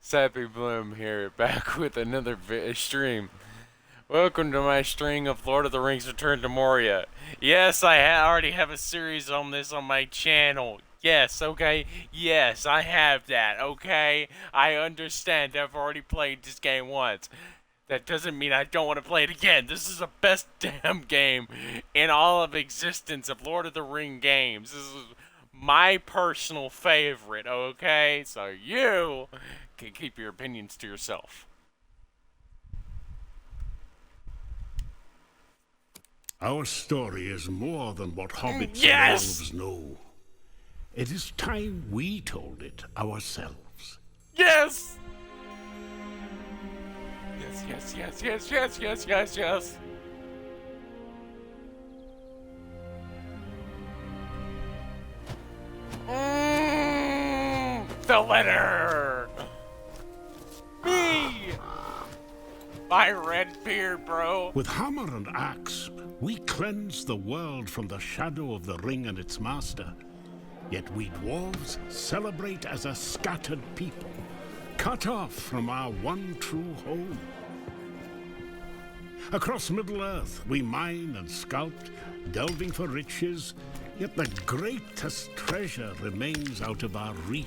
Sappy Bloom here, back with another stream. Welcome to my string of Lord of the Rings Return to Moria. Yes, I already have a series on this on my channel. Yes, okay? Yes, I have that, okay? I understand I've already played this game once. That doesn't mean I don't want to play it again. This is the best damn game in all of existence of Lord of the Ring games. This is my personal favorite, okay? So you can keep your opinions to yourself. Our story is more than what hobbits and Yes! elves know. It is time we told it ourselves. Yes! Yes, yes, yes, yes, yes, yes, yes. The letter! Me! My red beard, bro. With hammer and axe, we cleanse the world from the shadow of the ring and its master. Yet we dwarves celebrate as a scattered people, cut off from our one true home. Across Middle-earth, we mine and sculpt, delving for riches, yet the greatest treasure remains out of our reach.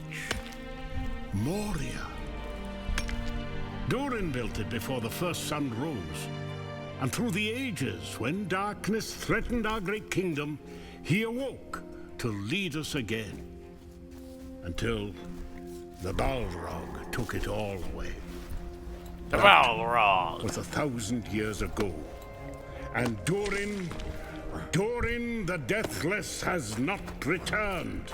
Moria. Durin built it before the first sun rose. And through the ages, when darkness threatened our great kingdom, he awoke to lead us again. Until the Balrog took it all away. The Balrog Was 1,000 years ago. And Durin the Deathless has not returned.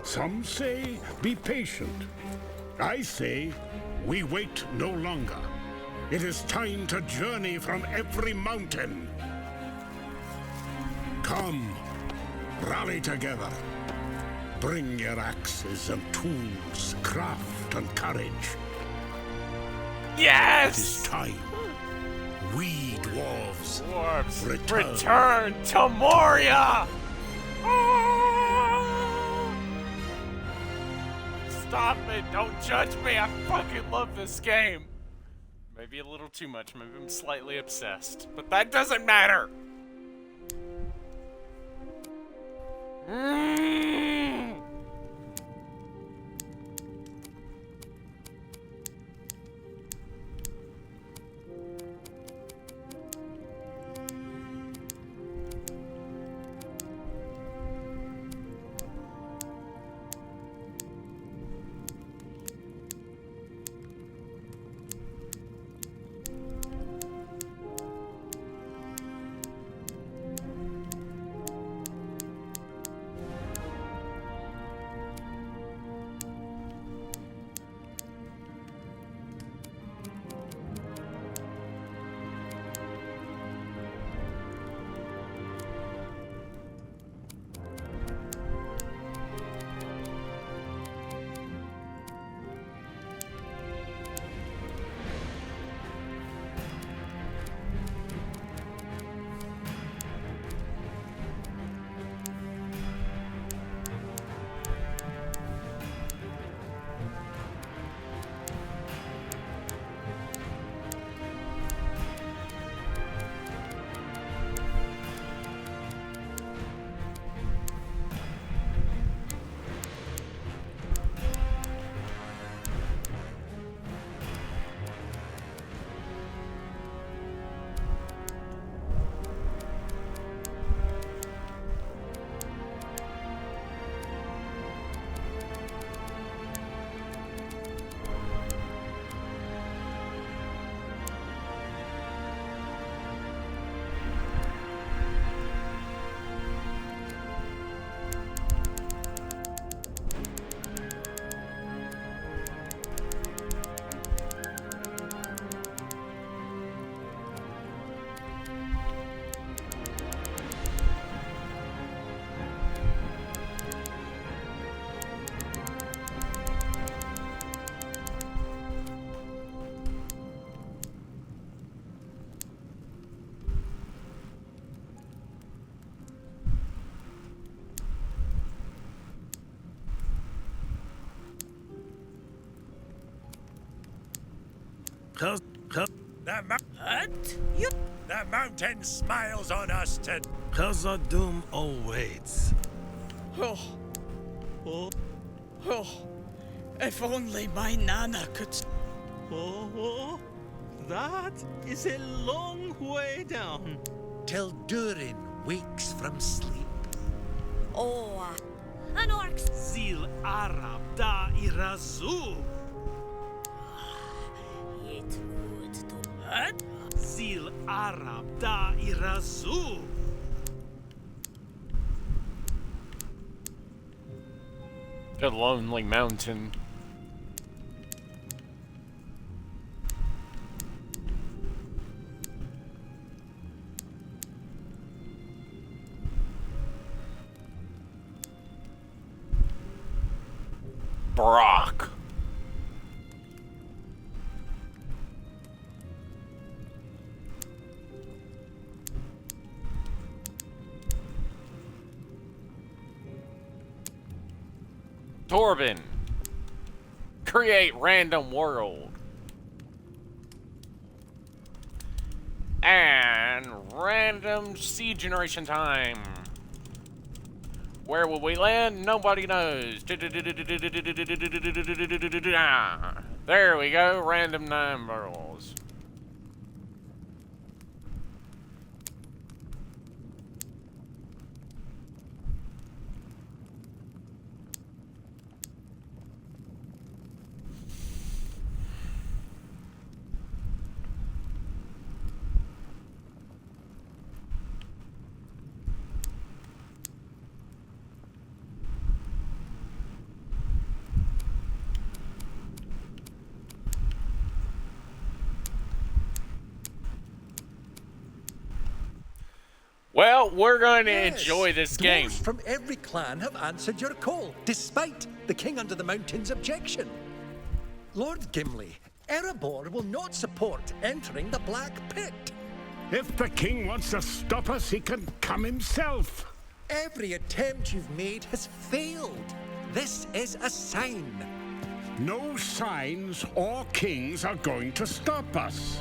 Some say, be patient. I say, we wait no longer. It is time to journey from every mountain. Come, rally together. Bring your axes and tools, craft and courage. It Yes! is time. We dwarves Return to Moria! Stop it! Don't judge me! I fucking love this game! Maybe a little too much, maybe I'm slightly obsessed. But that doesn't matter! The mountain smiles on us to... Khazad-dûm awaits. Oh, if only my Nana could... Oh, that is a long way down. Till Durin wakes from sleep. Oh, an orc's Zil Arab da Irazu. it would to... What? Zil Arab da Irazu. The lonely mountain. Brock. Torben. Create random world. And random seed generation time. Where will we land? Nobody knows. There we go. Random numbers. Well, we're going to enjoy this game. Dwarves from every clan have answered your call, despite the King Under the Mountain's objection. Lord Gimli, Erebor will not support entering the Black Pit. If the king wants to stop us, he can come himself. Every attempt you've made has failed. This is a sign. No signs or kings are going to stop us.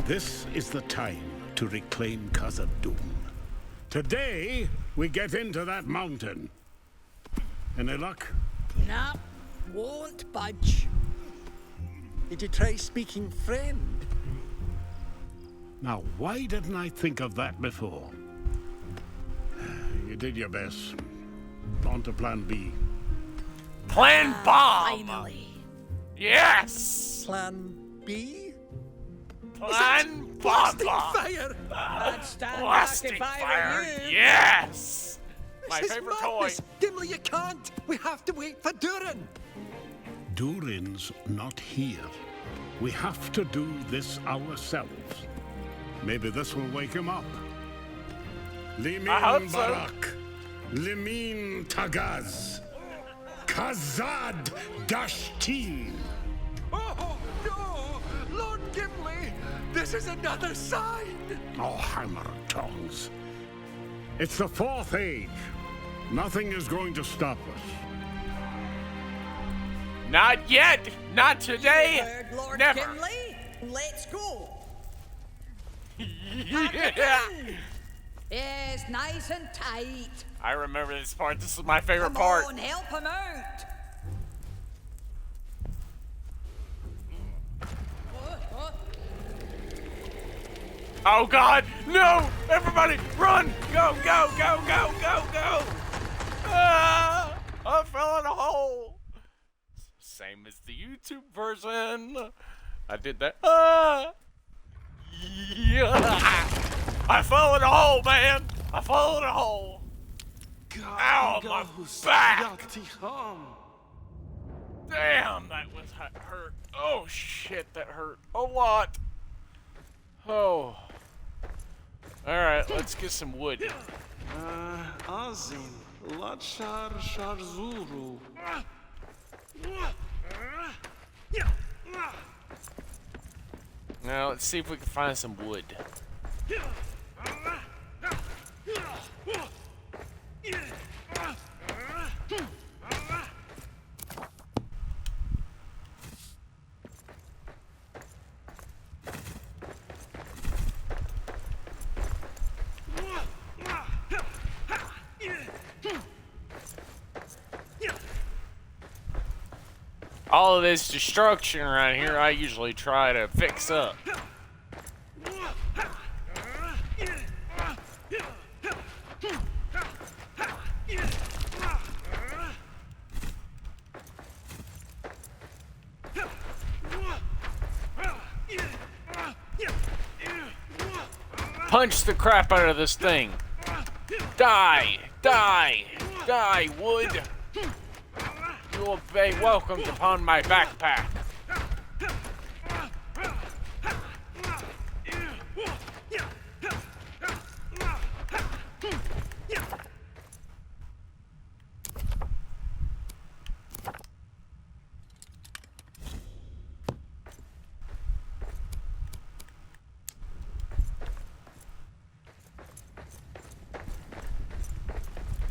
This is the time to reclaim Khazad-dûm. Today, we get into that mountain. Any luck? Nah, won't budge. Did you try speaking friend? Now, why didn't I think of that before? You did your best. On to plan B. Plan bomb. Finally. Yes. Plan B? Plan Blasting bomb. fire! I'd stand Blasting back if I fire. were you. Yes. My This is favorite madness. toy. Gimli, you can't! We have to wait for Durin! Durin's not here. We have to do this ourselves. Maybe this will wake him up. Limin I hope so. Barak. Limin Tagaz. Khazad Dashtin. Oh, no! Lord Gimli! This is another sign! Oh, hammer tongs. It's the fourth age. Nothing is going to stop us. Not yet. Not today. Heard Lord Never. Gimli? Let's go. Yeah. is nice and tight. I remember this part. This is my favorite Come part. on, help him out. Oh God! No! Everybody, run! Go! Go! Go! Go! Go! Go! Ah! I fell in a hole. Same as the YouTube version. I did that. Ah! Yeah! I fell in a hole, man. I fell in a hole. Ow, my back! Damn, that was hurt. Oh shit, that hurt a lot. Oh. Alright, let's get some wood. Azin, Lachar Sharzuru. Now, let's see if we can find some wood. All of this destruction around here, I usually try to fix up. Punch the crap out of this thing. Die! Die! Die, wood! You will be welcomed upon my backpack.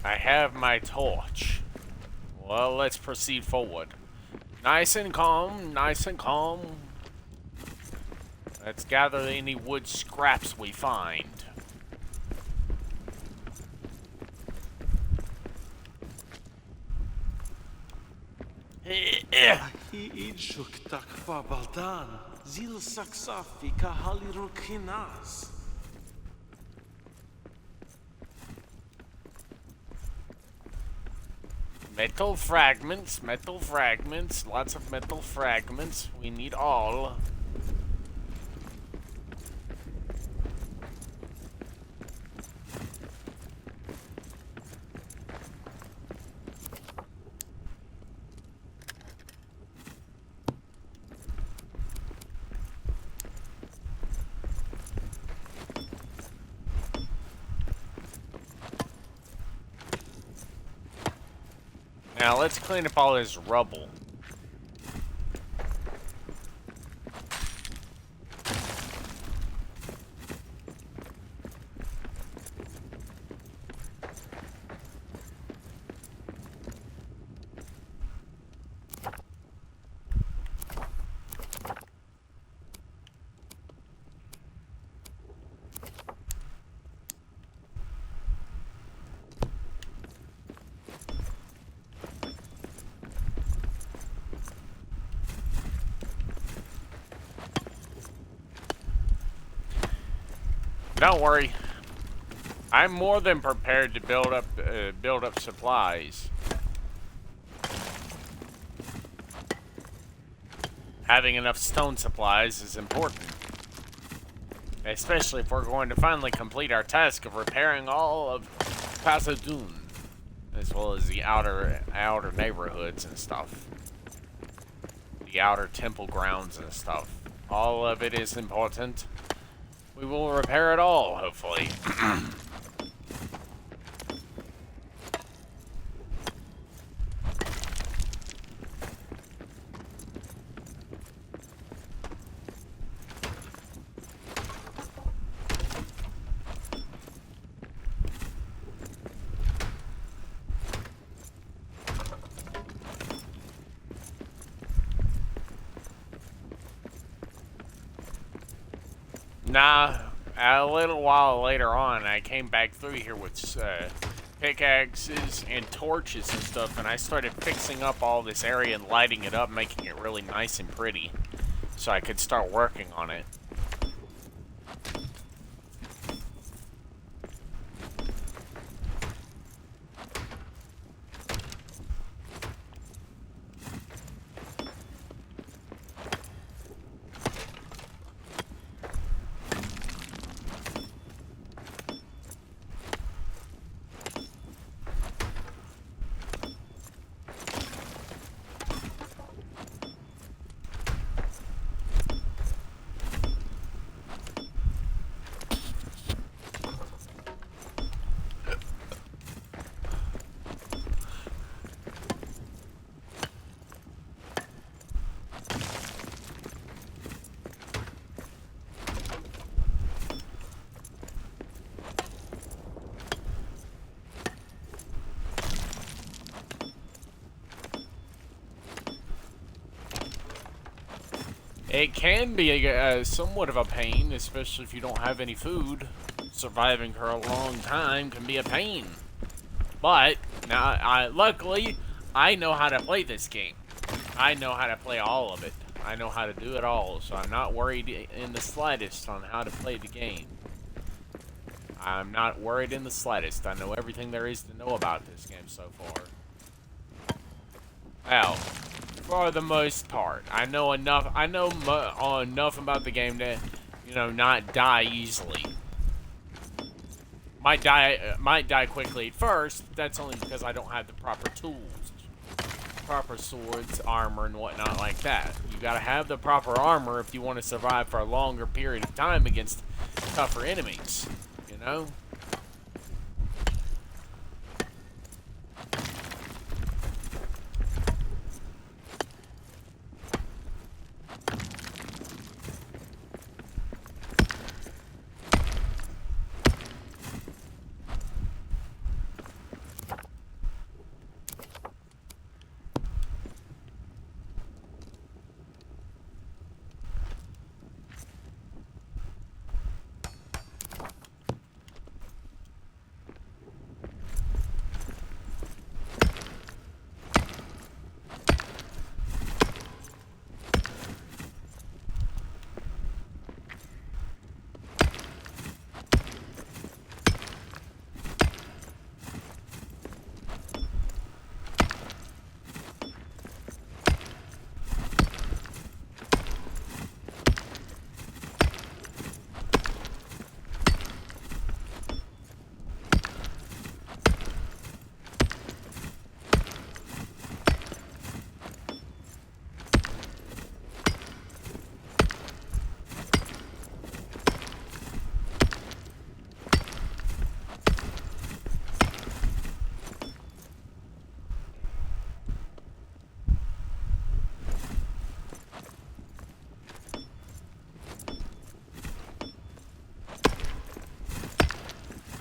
I have my torch. Well, let's proceed forward. Nice and calm, nice and calm. Let's gather any wood scraps we find. Hi idshuk takfa baldan. Zil saksafi kahalirukinas. Metal fragments, lots of metal fragments. We need all. Now let's clean up all this rubble. Don't worry. I'm more than prepared to build up supplies. Having enough stone supplies is important, especially if we're going to finally complete our task of repairing all of Pasadun, as well as the outer neighborhoods and stuff, the outer temple grounds and stuff. All of it is important. We will repair it all, hopefully. Nah, a little while later on, I came back through here with pickaxes and torches and stuff, and I started fixing up all this area and lighting it up, making it really nice and pretty, so I could start working on it. It can be somewhat of a pain, especially if you don't have any food. Surviving for a long time can be a pain. But, now, luckily, I know how to play this game. I know how to play all of it. I know how to do it all, so I'm not worried in the slightest on how to play the game. I'm not worried in the slightest. I know everything there is to know about this game so far. Well, for the most part, I know enough. I know enough about the game to, you know, not die easily. Might die quickly at first. But that's only because I don't have the proper tools, proper swords, armor, and whatnot like that. You gotta have the proper armor if you want to survive for a longer period of time against tougher enemies. You know.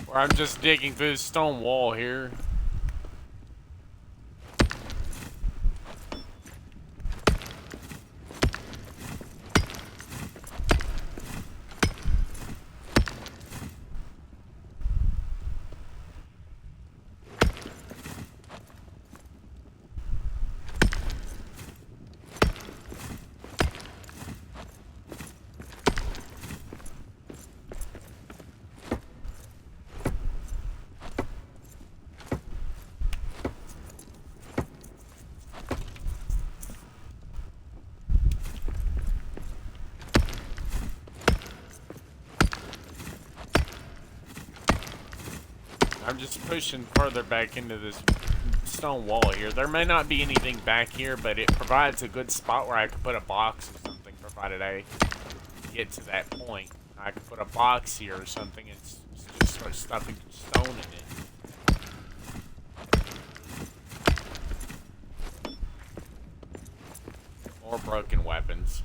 Or I'm just digging through the stone wall here. I'm just pushing further back into this stone wall here. There may not be anything back here, but it provides a good spot where I could put a box or something, provided I get to that point. I could put a box here or something and just start stuffing stone in it. More broken weapons.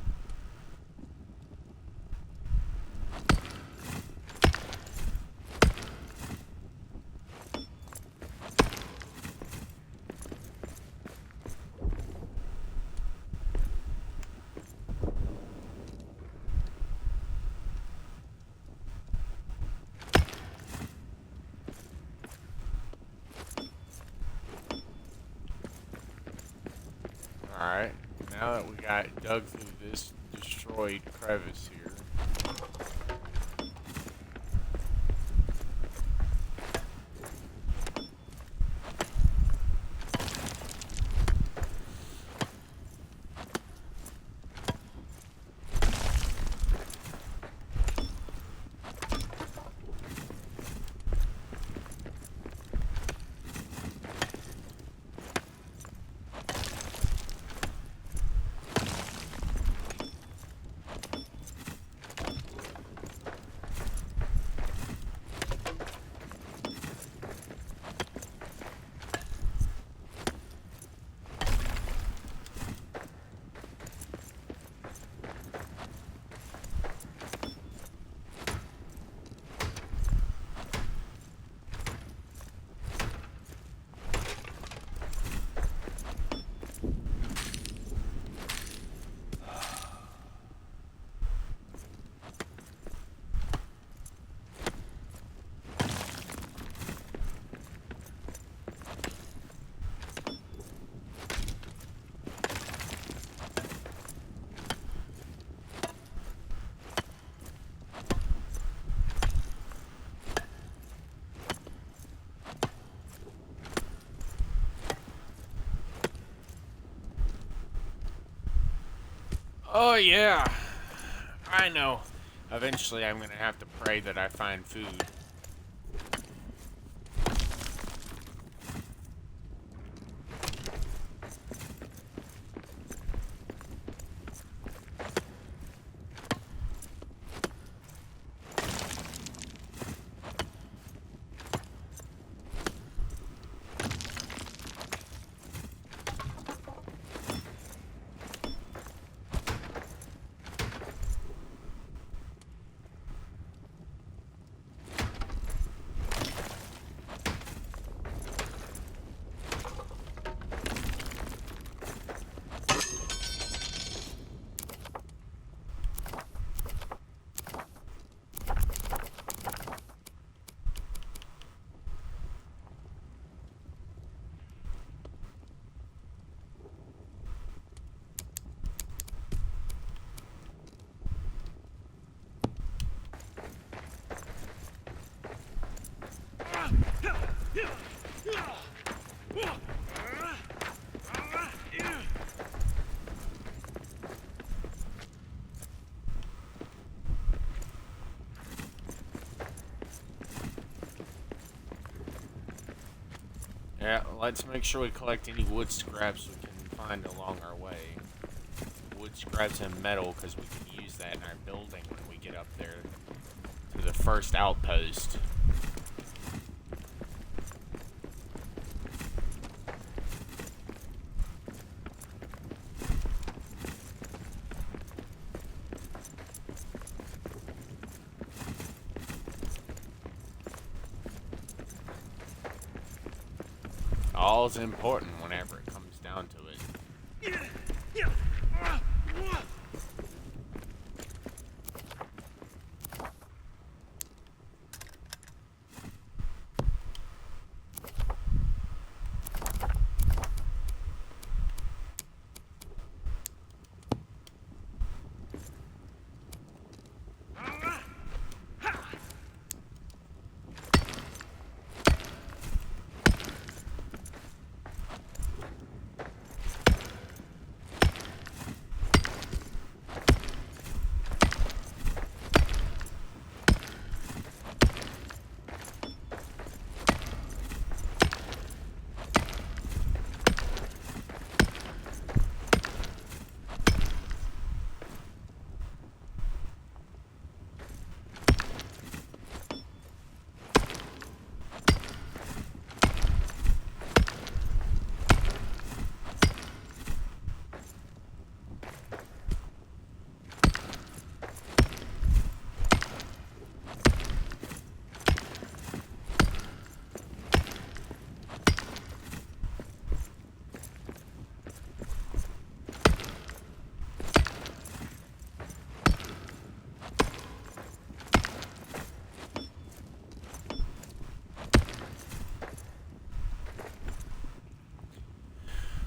Alright, now that we got dug through this destroyed crevice here. Oh yeah, I know. Eventually I'm gonna have to pray that I find food. Yeah, let's make sure we collect any wood scraps we can find along our way. Wood scraps and metal, because we can use that in our building when we get up there to the first outpost. All's important whenever it comes down to it.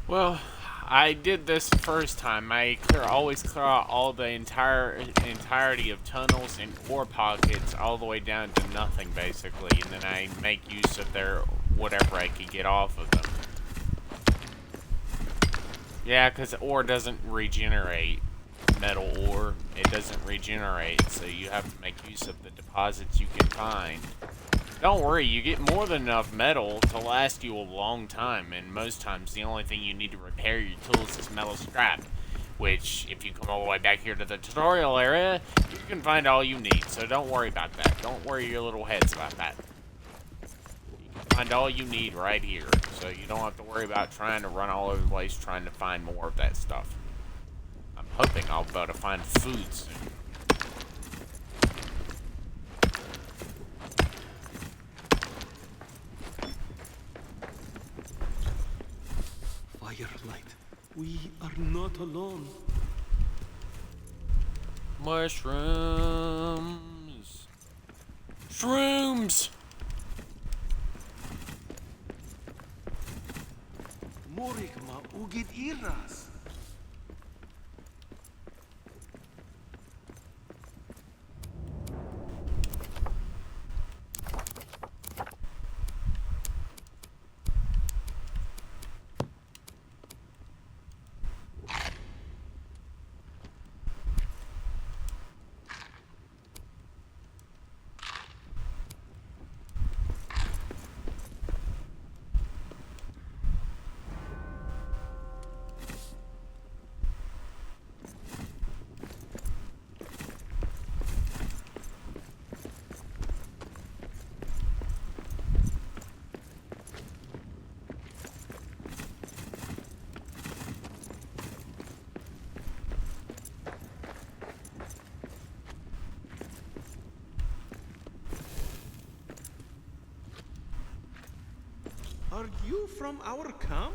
Well, I did this first time. I always clear out all the entirety of tunnels and ore pockets all the way down to nothing, basically, and then I make use of their whatever I could get off of them. Yeah, because ore doesn't regenerate. Metal ore, it doesn't regenerate, so you have to make use of the deposits you can find. Don't worry, you get more than enough metal to last you a long time, and most times the only thing you need to repair your tools is metal scrap, which, if you come all the way back here to the tutorial area, you can find all you need, so don't worry about that. Don't worry your little heads about that. You can find all you need right here, so you don't have to worry about trying to run all over the place trying to find more of that stuff. I'm hoping I'll be able to find food soon. Firelight, we are not alone. Mushrooms. Shrooms! Morigma ugid iras. Are you from our camp?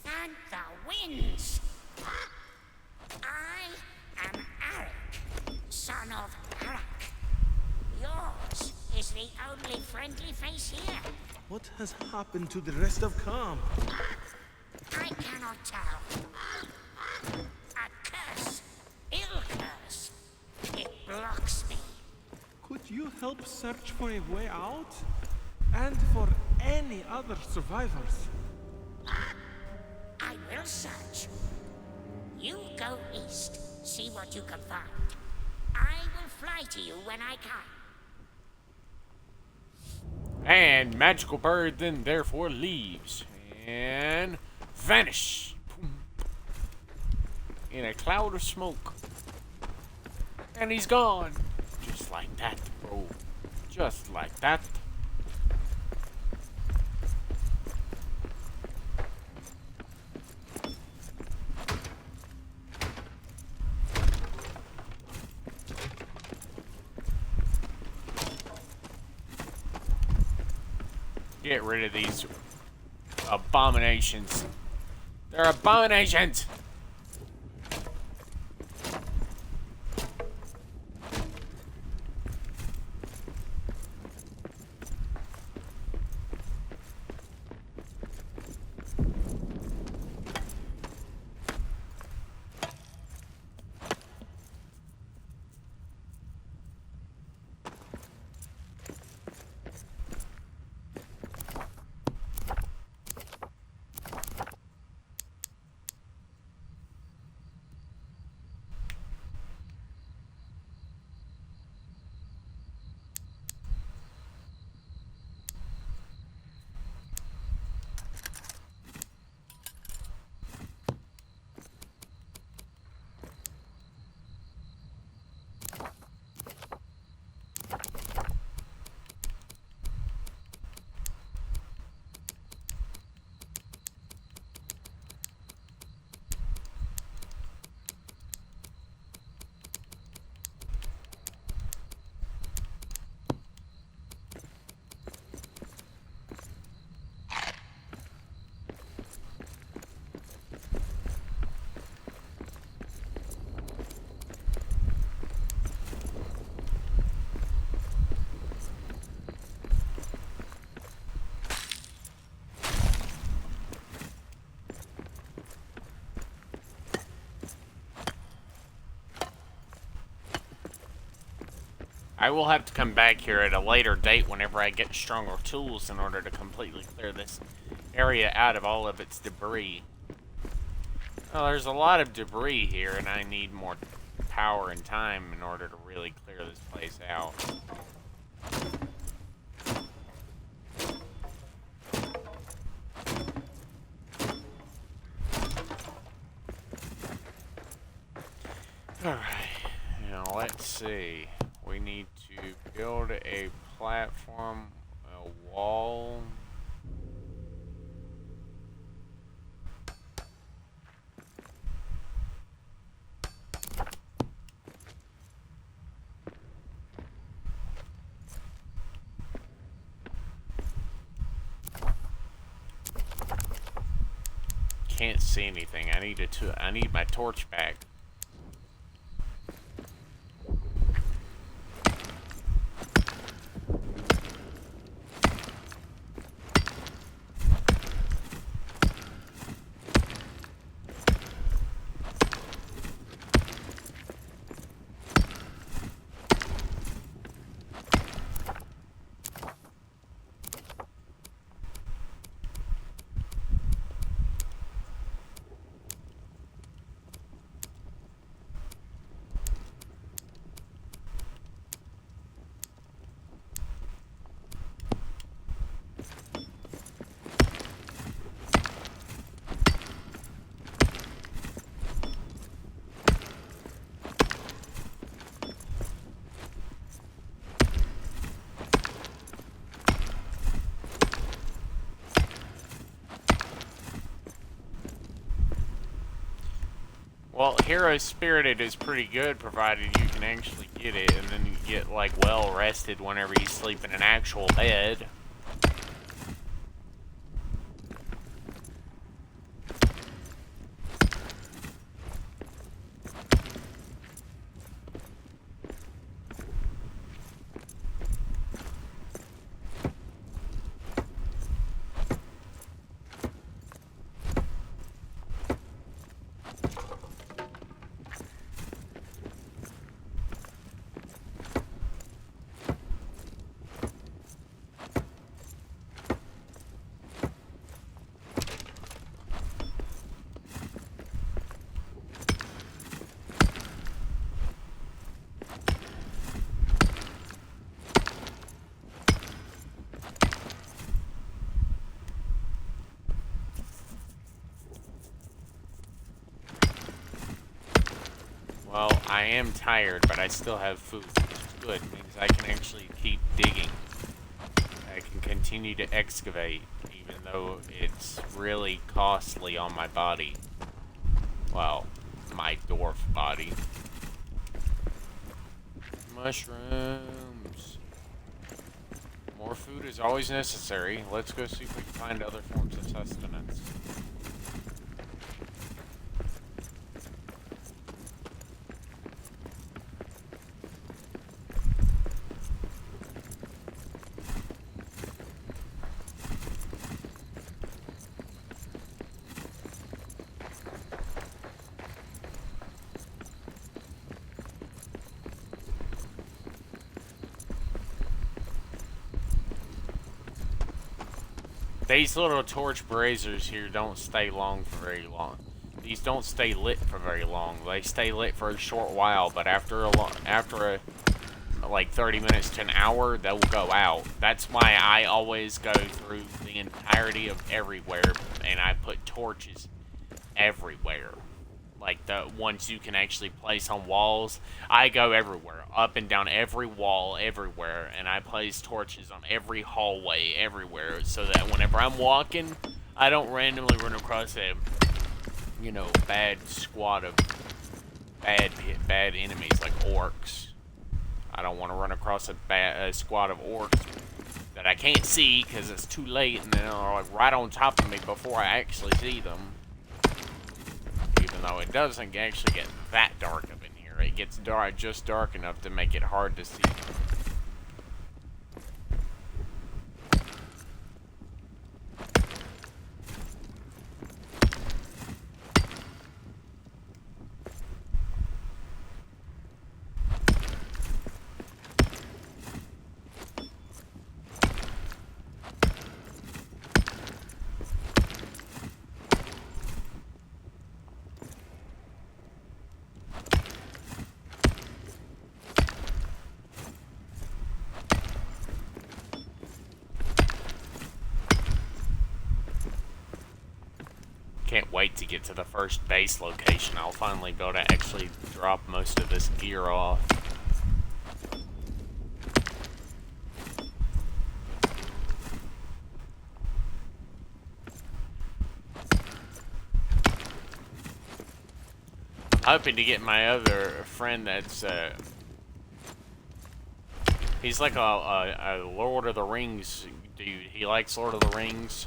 Thank the winds. I am Arik, son of Arak. Yours is the only friendly face here. What has happened to the rest of camp? I cannot tell. A curse, ill curse. It blocks me. Could you help search for a way out? And for any other survivors? I will search. You go east, see what you can find. I will fly to you when I can. And magical bird then therefore leaves and vanish in a cloud of smoke. And he's gone. Just like that, bro. Just like that. Get rid of these abominations. They're abominations! I will have to come back here at a later date whenever I get stronger tools in order to completely clear this area out of all of its debris. Well, there's a lot of debris here, and I need more power and time in order to really clear this place out. Alright, now let's see. We need to build a platform, a wall. Can't see anything. I need my torch back. Well, Hero Spirited is pretty good, provided you can actually get it, and then you get, like, well rested whenever you sleep in an actual bed. Well, I am tired, but I still have food, which is good. It means I can actually keep digging. I can continue to excavate, even though it's really costly on my body. Well, my dwarf body. Mushrooms. More food is always necessary. Let's go see if we can find other forms of sustenance. These little torch braziers here don't stay long for very long. These don't stay lit for very long. They stay lit for a short while, but after like 30 minutes to an hour, they'll go out. That's why I always go through the entirety of everywhere, and I put torches everywhere. Like the ones you can actually place on walls. I go everywhere, up and down every wall, everywhere, and I place torches on every hallway, everywhere, so that whenever I'm walking, I don't randomly run across a, you know, bad squad of bad enemies like orcs. I don't want to run across a squad of orcs that I can't see because it's too late, and they're like right on top of me before I actually see them. Even though it doesn't actually get that dark up in here. It gets dark, just dark enough to make it hard to see. Can't wait to get to the first base location. I'll finally be able to actually drop most of this gear off. I'm hoping to get my other friend that's, he's like a Lord of the Rings dude. He likes Lord of the Rings.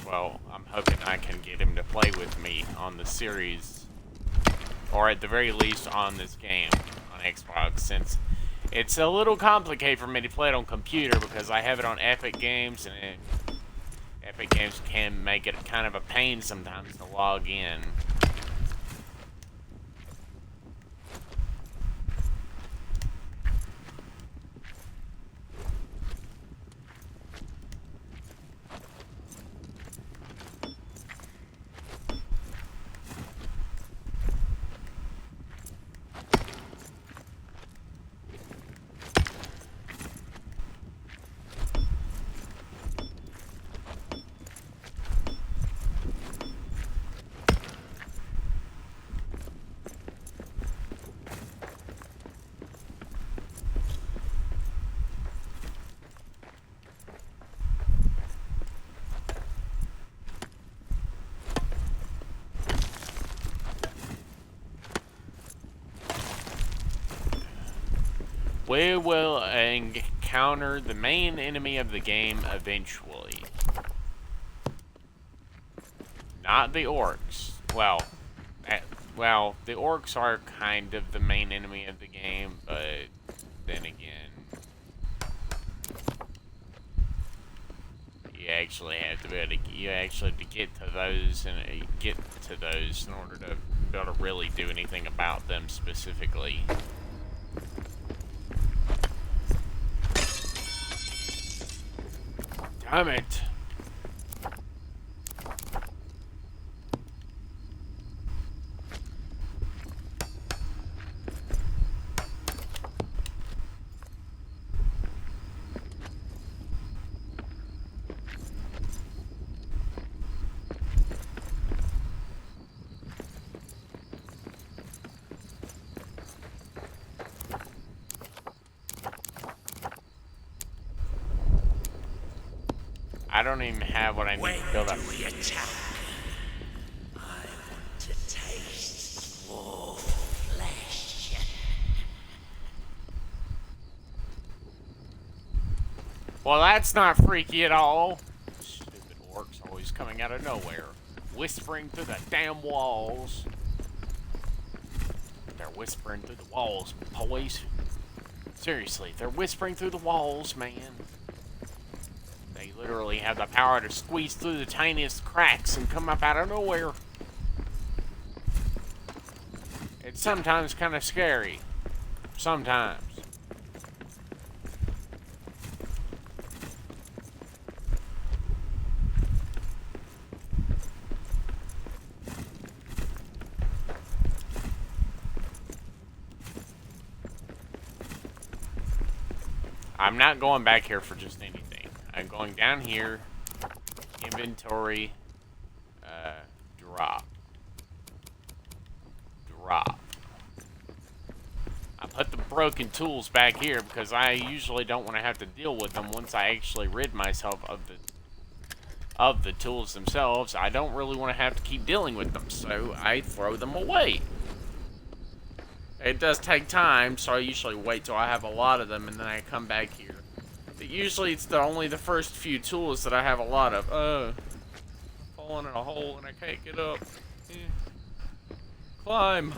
Well, I'm hoping I can get him to play with me on the series, or at the very least on this game on Xbox, since it's a little complicated for me to play it on computer because I have it on Epic Games, and Epic Games can make it kind of a pain sometimes to log in. We will encounter the main enemy of the game eventually. Not the orcs. Well, the orcs are kind of the main enemy of the game, but then again, you actually have to be able to, get to those in order to be able to really do anything about them specifically. Damn it. I don't even have what I need to build up. we attack? I want to taste more flesh. Well, that's not freaky at all. Stupid orcs always coming out of nowhere, whispering through the damn walls. They're whispering through the walls, boys. Seriously, they're whispering through the walls, man. They literally have the power to squeeze through the tiniest cracks and come up out of nowhere. It's sometimes kind of scary. Sometimes. I'm not going back here for just anything. I'm going down here, inventory, drop. I put the broken tools back here because I usually don't want to have to deal with them once I actually rid myself of the tools themselves. I don't really want to have to keep dealing with them, so I throw them away. It does take time, so I usually wait till I have a lot of them and then I come back here. But usually it's only the first few tools that I have a lot of. Falling in a hole and I can't get up. Climb.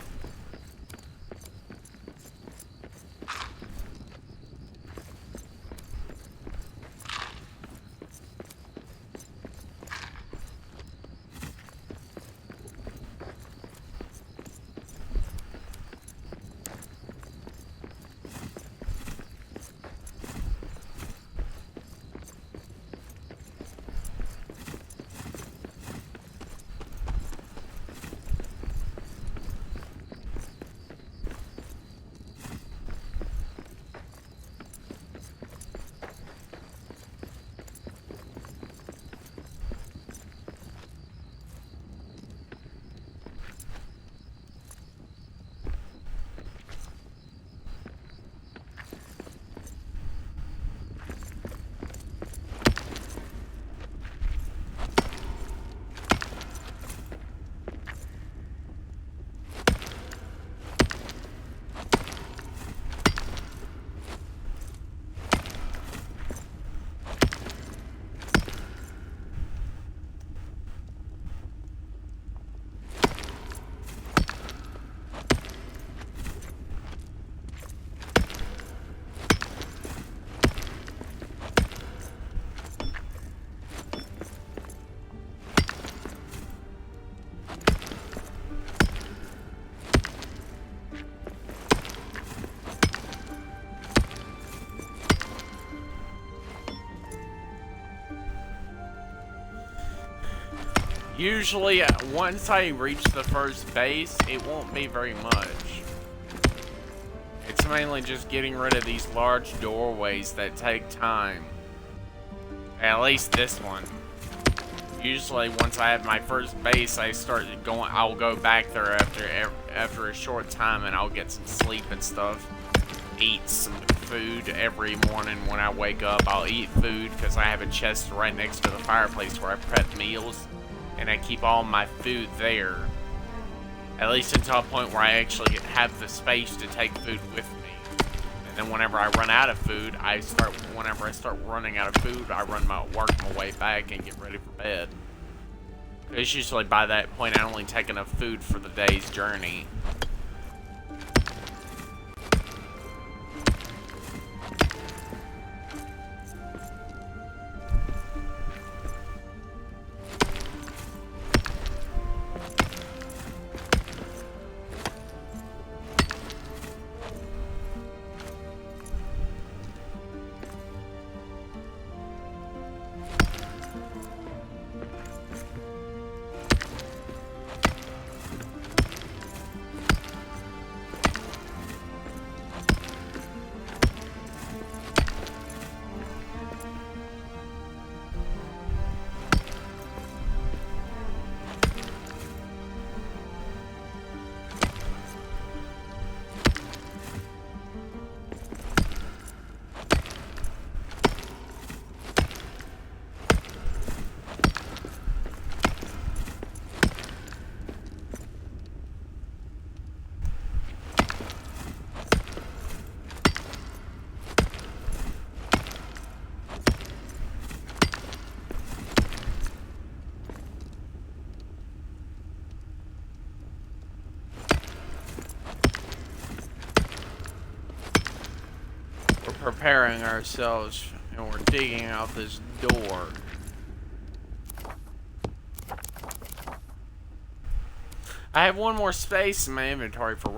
Usually, once I reach the first base, it won't be very much. It's mainly just getting rid of these large doorways that take time. At least this one. Usually, once I have my first base, I'll go back there after a short time, and I'll get some sleep and stuff. Eat some food every morning when I wake up. I'll eat food because I have a chest right next to the fireplace where I prep meals. And I keep all my food there. At least until a point where I actually have the space to take food with me. And then whenever I run out of food, whenever I start running out of food, I work my way back and get ready for bed. It's usually by that point I only take enough food for the day's journey. preparing ourselves, and we're digging out this door. I have one more space in my inventory for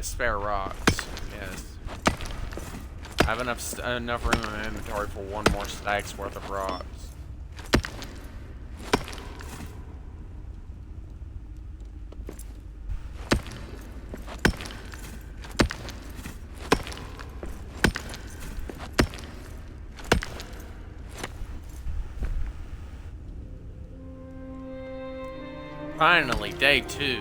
spare rocks. Yes, I have enough room in my inventory for one more stack's worth of rocks. Finally, day 2.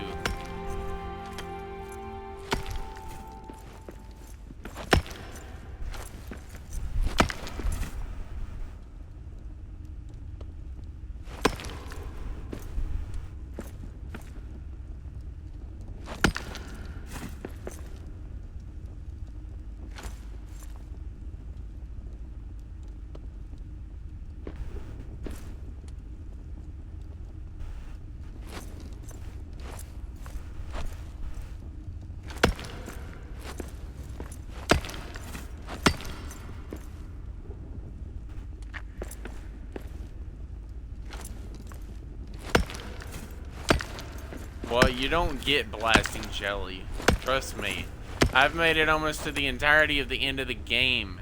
Well, you don't get blasting jelly. Trust me. I've made it almost to the entirety of the end of the game.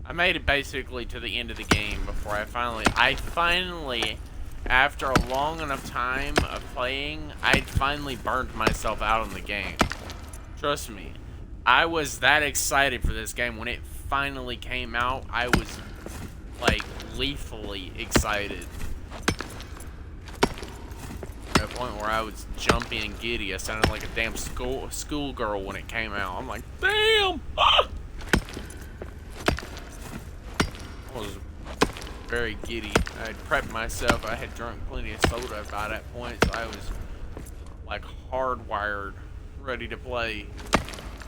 I made it basically to the end of the game before I finally, after a long enough time of playing, I finally burned myself out on the game. Trust me. I was that excited for this game when it finally came out. I was, like, lethally excited. To a point where I was jumpy and giddy. I sounded like a damn schoolgirl when it came out. I'm like, damn! Ah! I was very giddy. I had prepped myself. I had drunk plenty of soda by that point, so I was like hardwired, ready to play.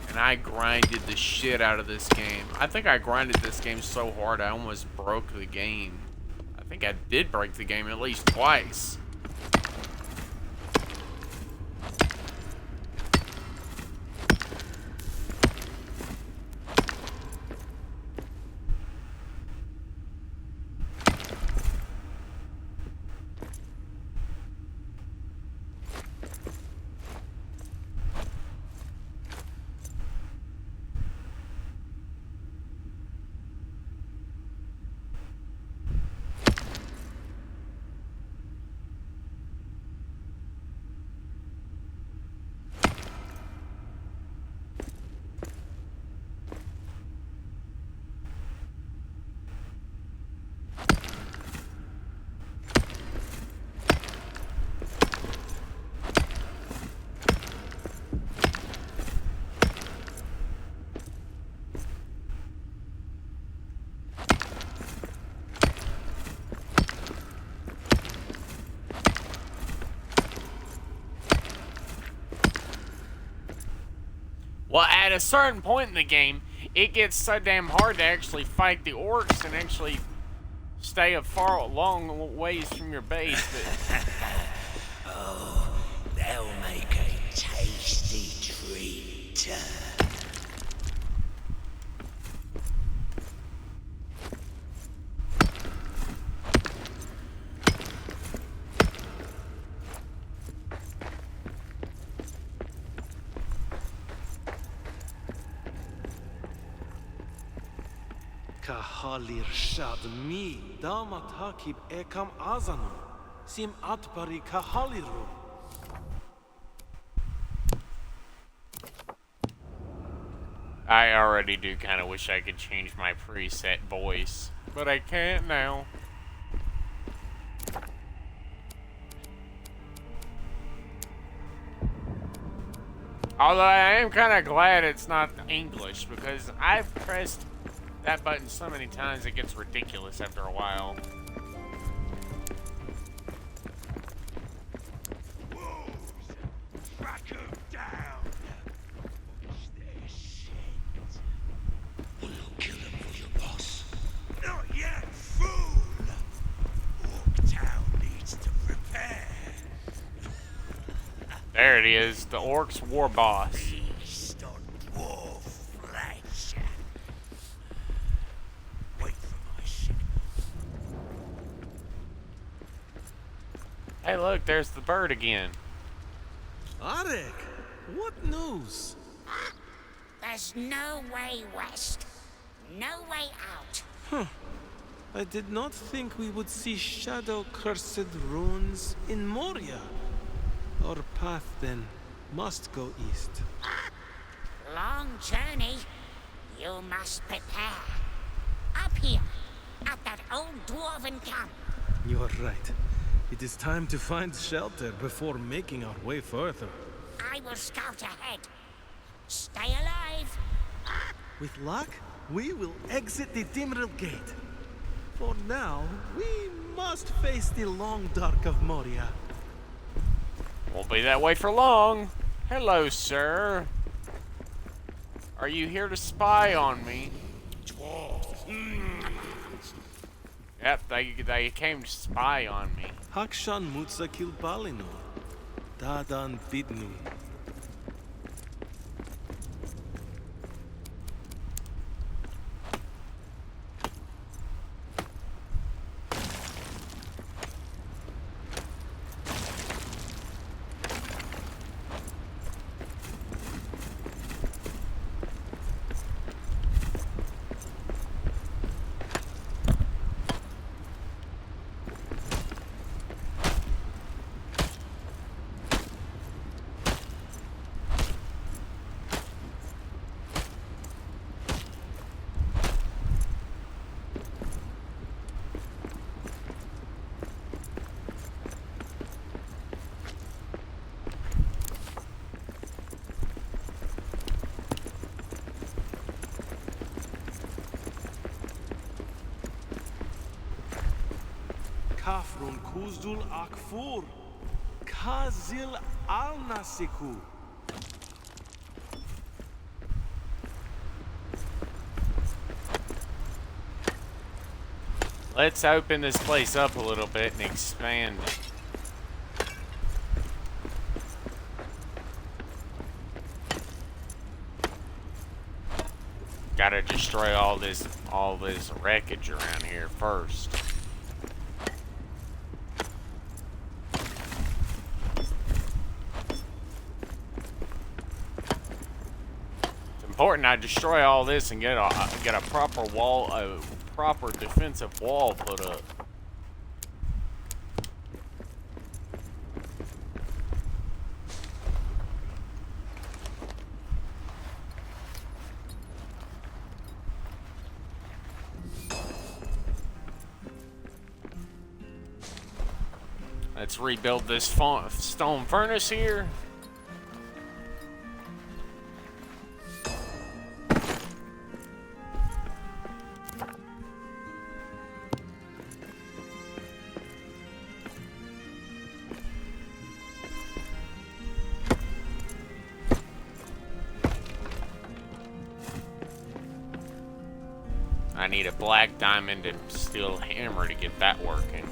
And I grinded the shit out of this game. I think I grinded this game so hard I almost broke the game. I think I did break the game at least twice. Well, at a certain point in the game, it gets so damn hard to actually fight the orcs and actually stay a long ways from your base that... Oh, they'll make a tasty treat. Kahalir shad mi damat hakib ekam azanu sim atbari kahaliru. I already do kind of wish I could change my preset voice, but I can't now. Although I am kind of glad it's not English, because I've pressed that button so many times it gets ridiculous after a while. Track 'em down. Watch their shit. We'll kill him for your boss. Not yet, fool. Orc Town needs to prepare. There it is, the Orcs' war boss. Feast on dwarf flesh. 'Tis the Hey, look, there's the bird again. Arek, what news? There's no way west. No way out. I did not think we would see shadow-cursed ruins in Moria. Our path, then, must go east. Long journey. You must prepare. Up here, at that old dwarven camp. You are right. It is time to find shelter before making our way further. I will scout ahead. Stay alive. With luck, we will exit the Dimril Gate. For now, we must face the long dark of Moria. Won't be that way for long. Hello, sir. Are you here to spy on me? Yep, they came to spy on me. Hakshan Mutsakil Balinu. Dadan Bidnu. Kafrun Kuzdul Akfur. Kazil Al Nasiku. Let's open this place up a little bit and expand it. Gotta destroy all this wreckage around here first. It's important I destroy all this and get a proper wall, a proper defensive wall put up. Let's rebuild this stone furnace here. I need a black diamond and steel hammer to get that working.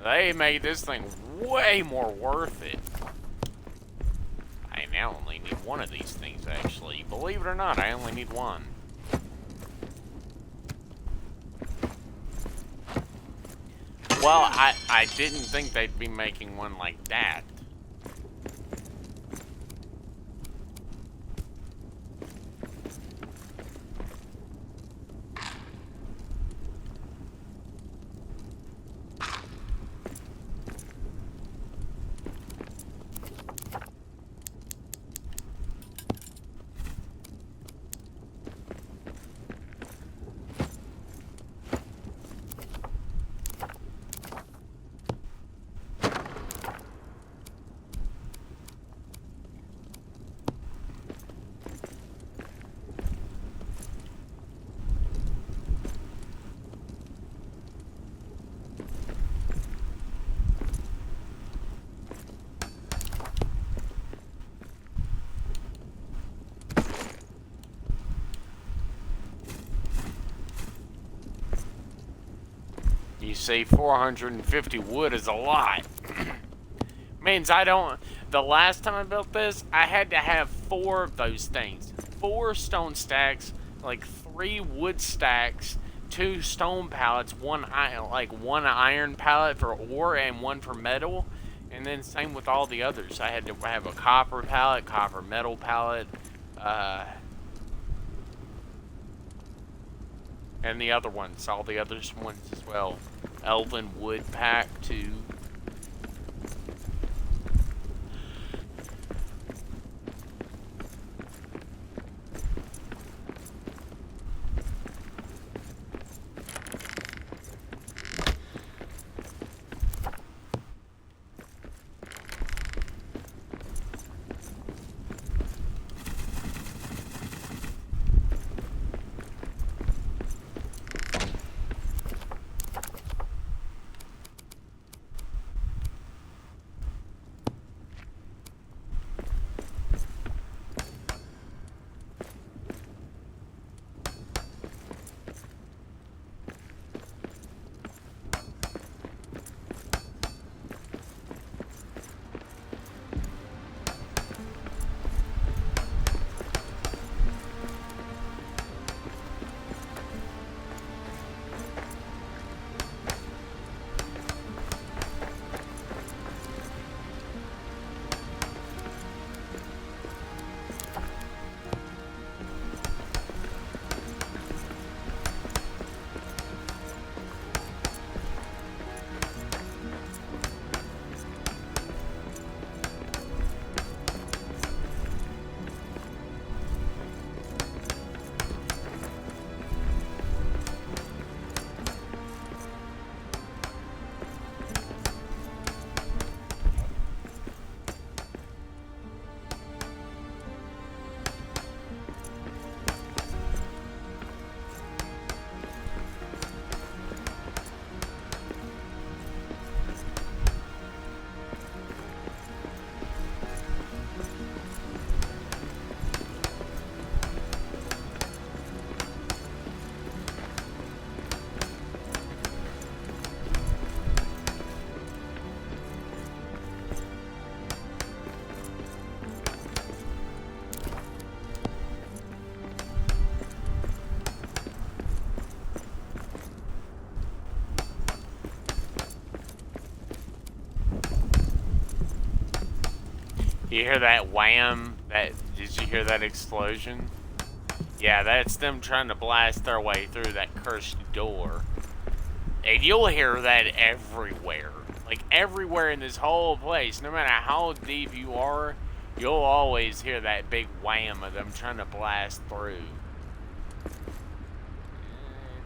They made this thing way more worth it. I now only need one of these things, actually. Believe it or not, I only need one. Well, I didn't think they'd be making one like that. You see, 450 wood is a lot. Means I don't... The last time I built this, I had to have 4 of those things. 4 stone stacks, like 3 wood stacks, 2 stone pallets, one iron pallet for ore and 1 for metal. And then same with all the others. I had to have a copper pallet, copper metal pallet, and the other ones, all the other ones as well. Elven wood pack too. You hear that wham? Did you hear that explosion? Yeah, that's them trying to blast their way through that cursed door. And you'll hear that everywhere. Like, everywhere in this whole place. No matter how deep you are, you'll always hear that big wham of them trying to blast through.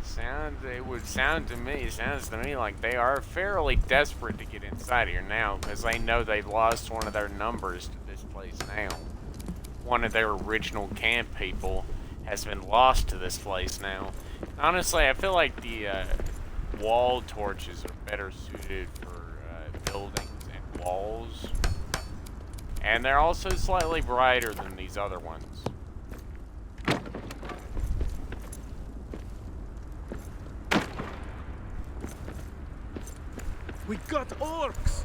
It sounds to me like they are fairly desperate to get inside here now, because they know they've lost one of their numbers to this place now. One of their original camp people has been lost to this place now. Honestly, I feel like the wall torches are better suited for buildings and walls. And they're also slightly brighter than these other ones. We got orcs!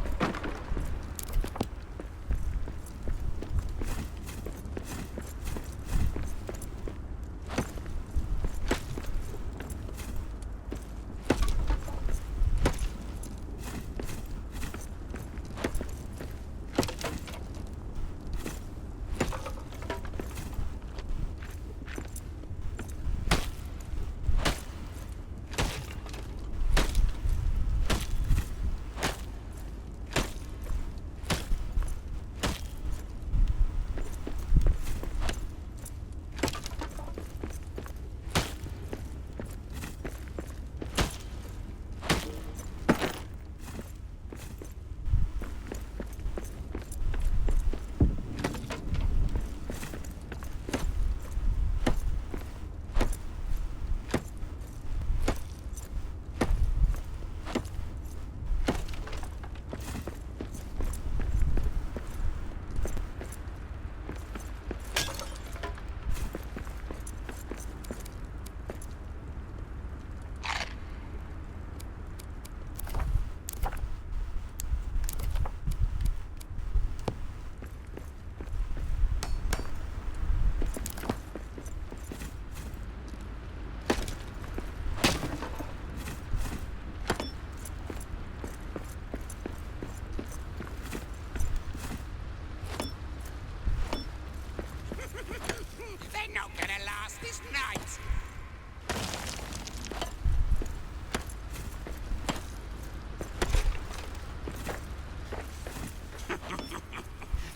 They're not gonna last this night.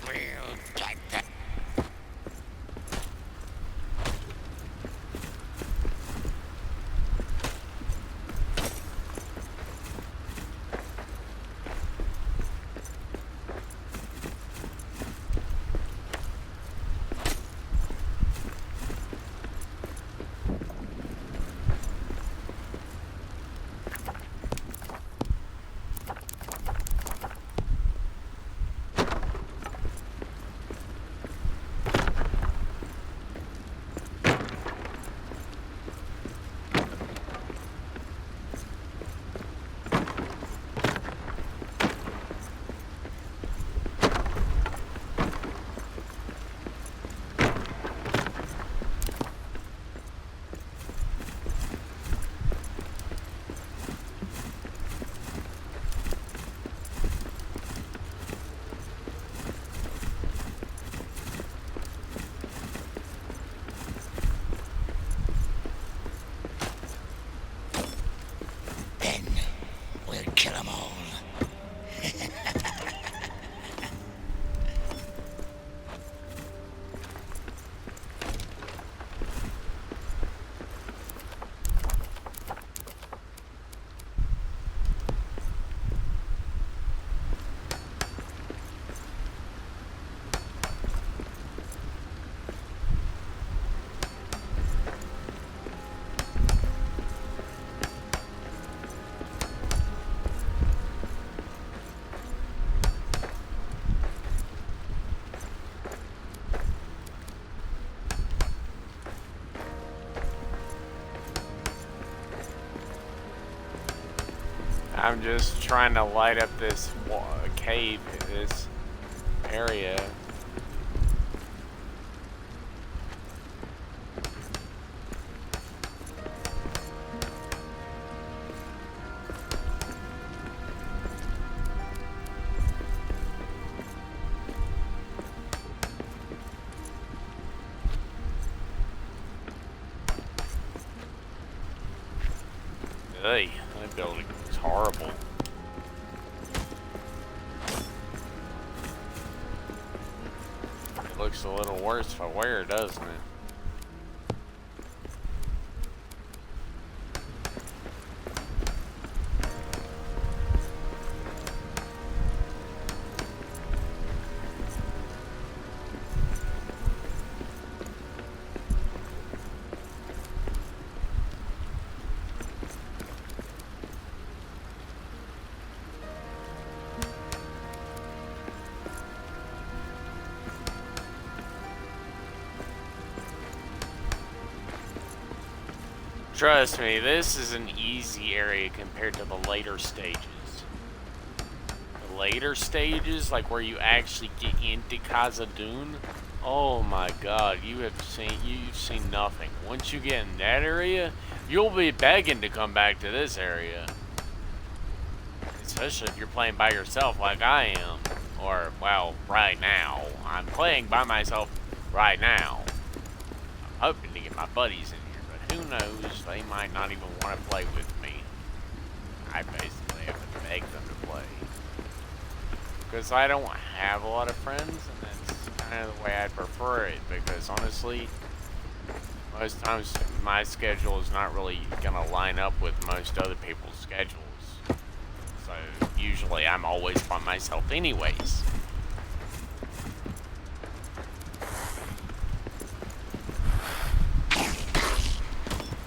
We'll get them. Then we'll kill them all. I'm just trying to light up this cave, this area. Hey, that building is horrible. It looks a little worse if I wear it, doesn't it? Trust me, this is an easy area compared to the later stages. later stages, like where you actually get into Khazad-dûm, oh my god, you've seen nothing. Once you get in that area, you'll be begging to come back to this area. Especially if you're playing by yourself like I am. Or, well, right now. I'm playing by myself right now. I'm hoping to get my buddies in here, but who knows, they might not even want to play with me. I basically have to beg them to play. Because I don't have a lot of friends, and that's kind of the way I'd prefer it, because honestly, most times my schedule is not really going to line up with most other people's schedules. So usually I'm always by myself anyways.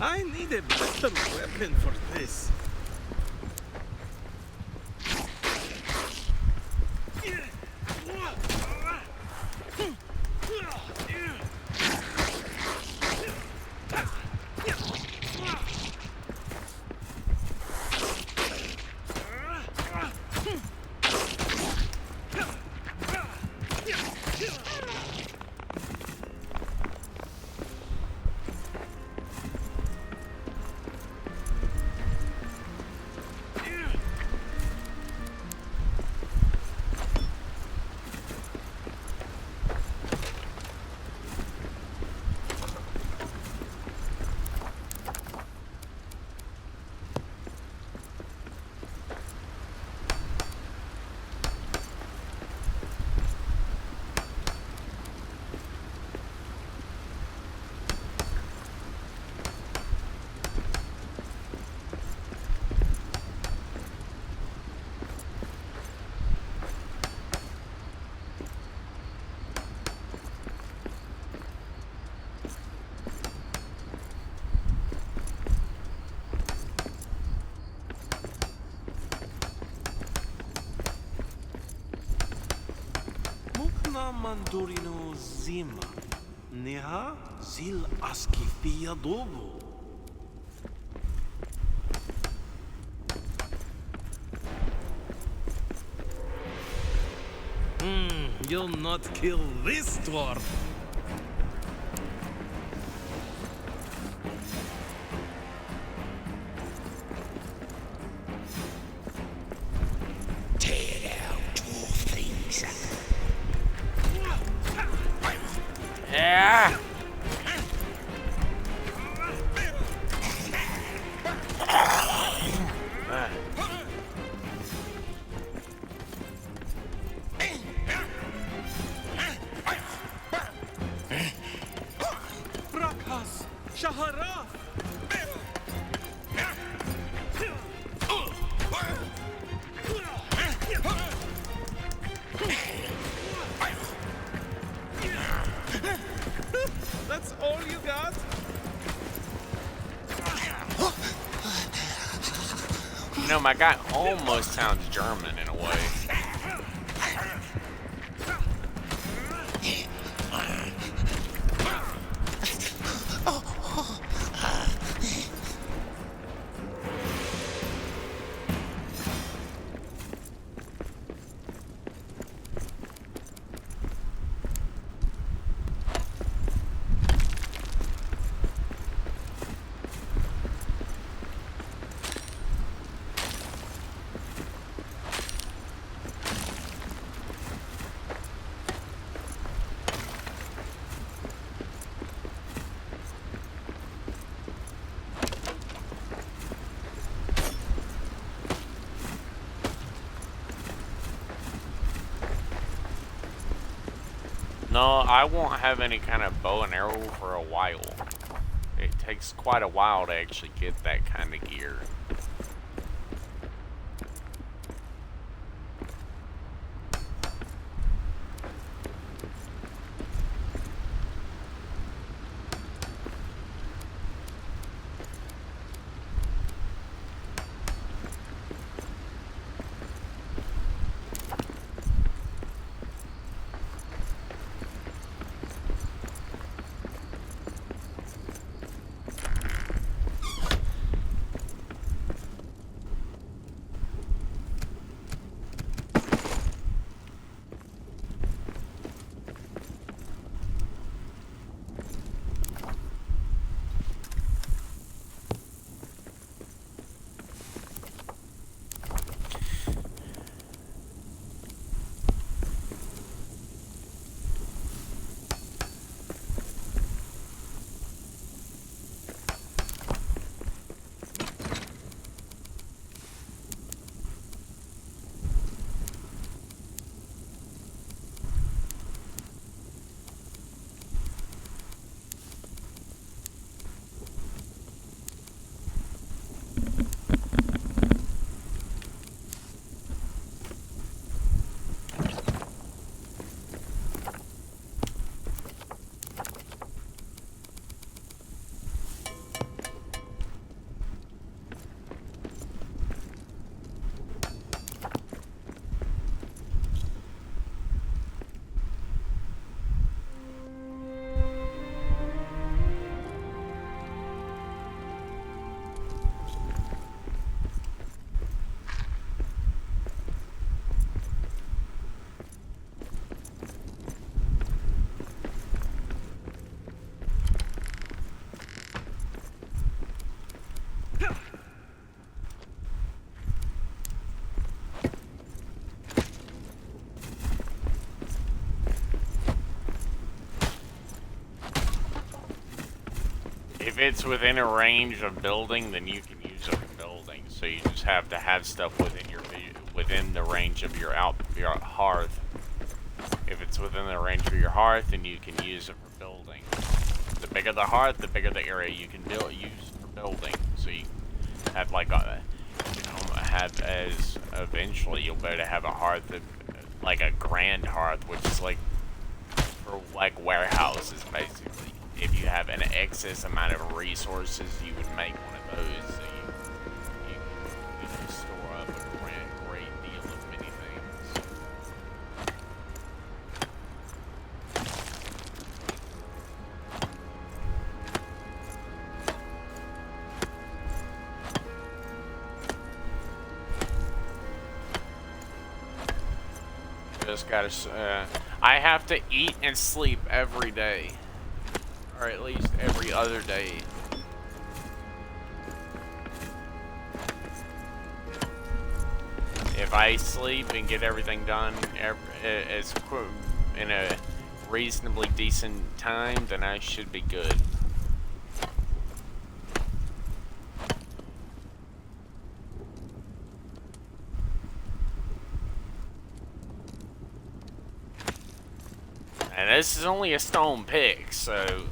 I need a better weapon for this. Mandorino Zima. Neha Zil Askifia Dobo. You'll not kill this dwarf. Yeah. Brakas Shahara. That's all you got? You know, my guy almost sounds German in a way. No, I won't have any kind of bow and arrow for a while. It takes quite a while to actually get that kind of gear. it's within a range of building, then you can use it for building. So you just have to have stuff within the range of your hearth. If it's within the range of your hearth, then you can use it for building. The bigger the hearth, the bigger the area you can use for building. So you have like as eventually you'll be able to have a hearth like a grand hearth, which is like for like warehouses basically. If you have an excess amount of resources, you would make one of those. So you can store up a great deal of many things. Just gotta. I have to eat and sleep every day, or at least every other day. If I sleep and get everything done in a reasonably decent time, then I should be good. And this is only a stone pick, so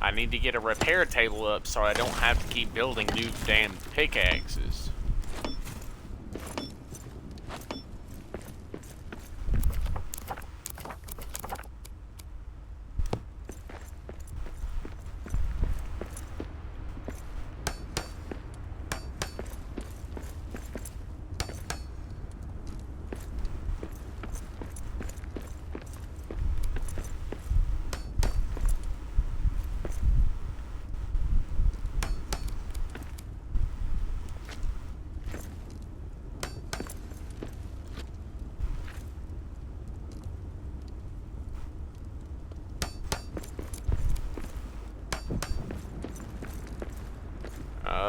I need to get a repair table up so I don't have to keep building new damn pickaxes.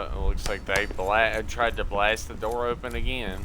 It looks like they tried to blast the door open again.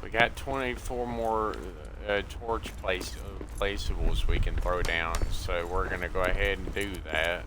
We got 24 more torch placeables we can throw down, so we're gonna go ahead and do that.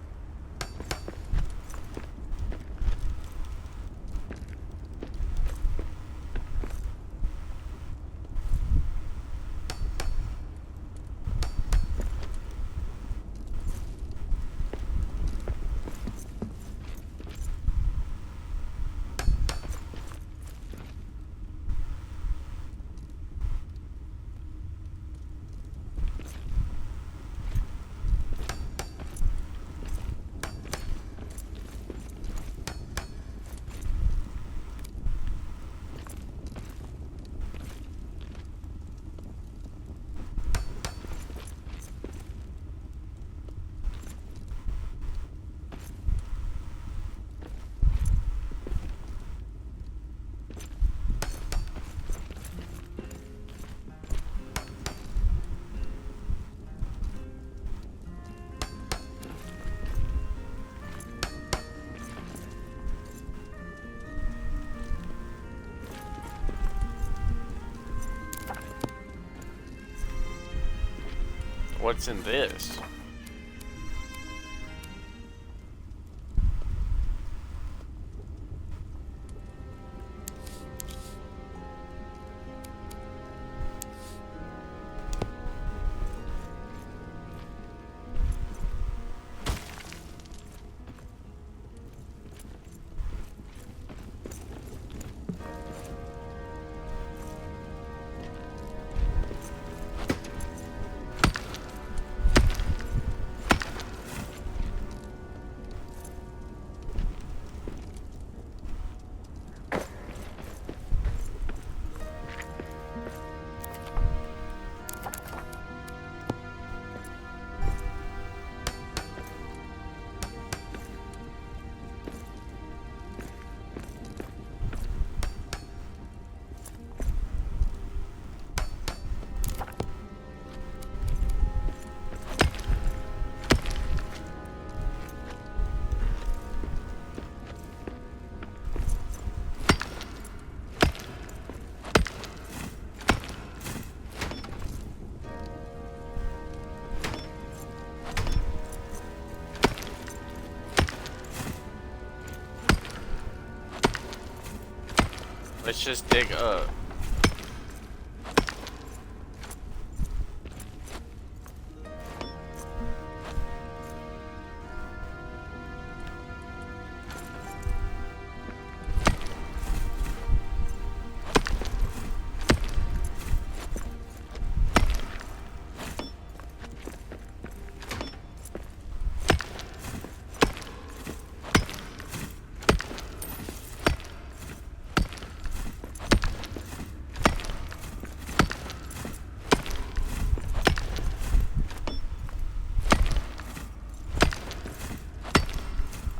What's in this? Let's just dig up.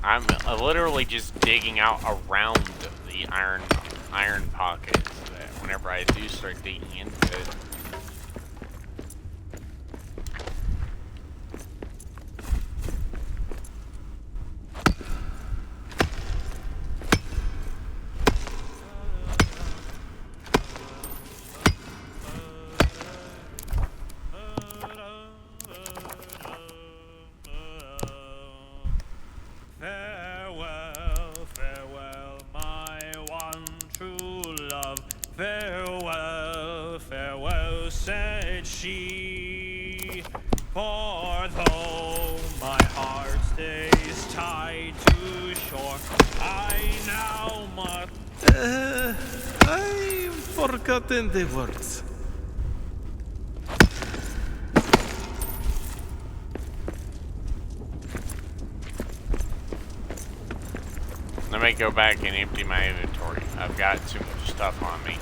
I'm literally just digging out around the iron pockets that whenever I do start digging into it. Farewell, farewell, my one true love. Farewell, farewell, said she. For though my heart stays tied to shore, I now must. I've forgotten the words. Let me go back and empty my inventory. I've got too much stuff on me.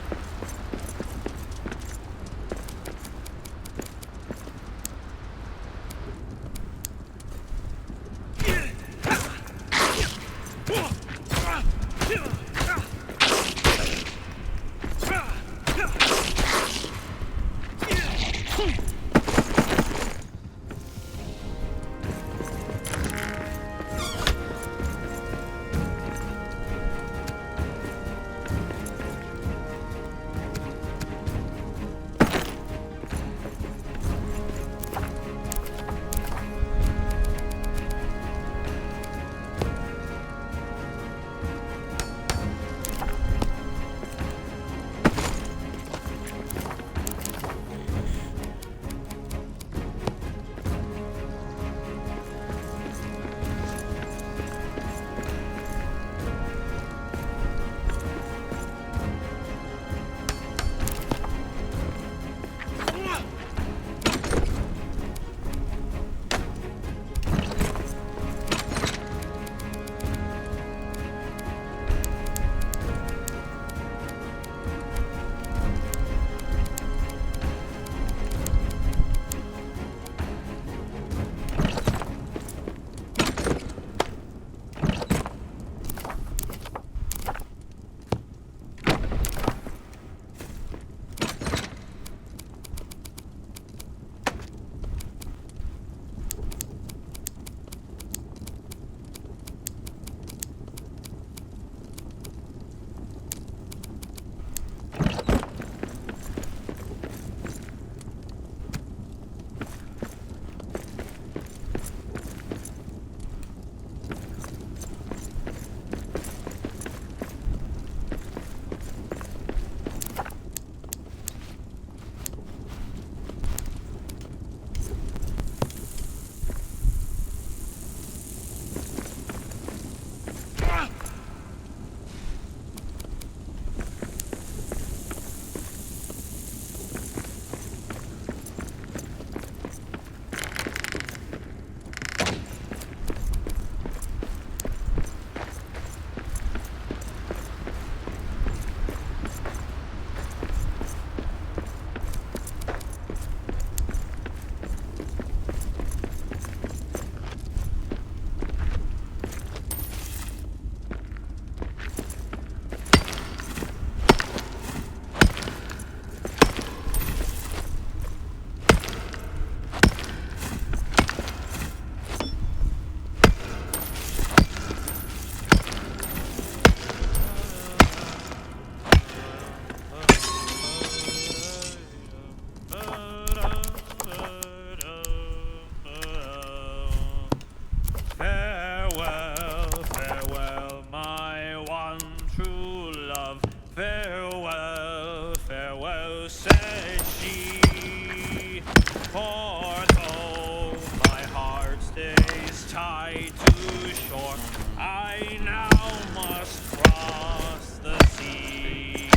I now must cross the sea.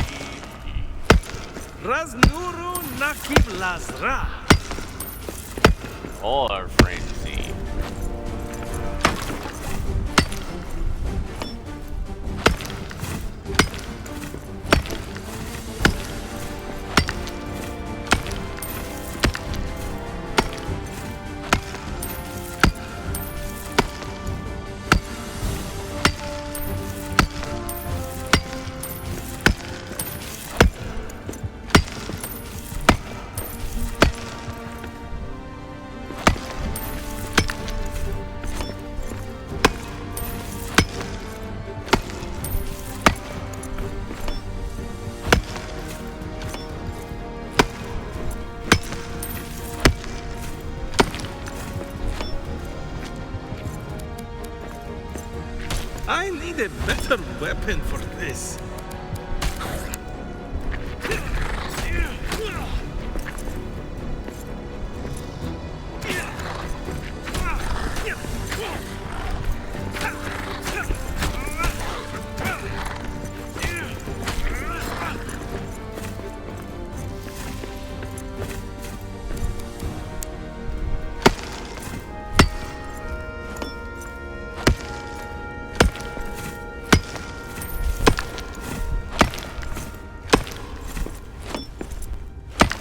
Raznuru Nakib Lazra. All our friends see. I need a better weapon for this.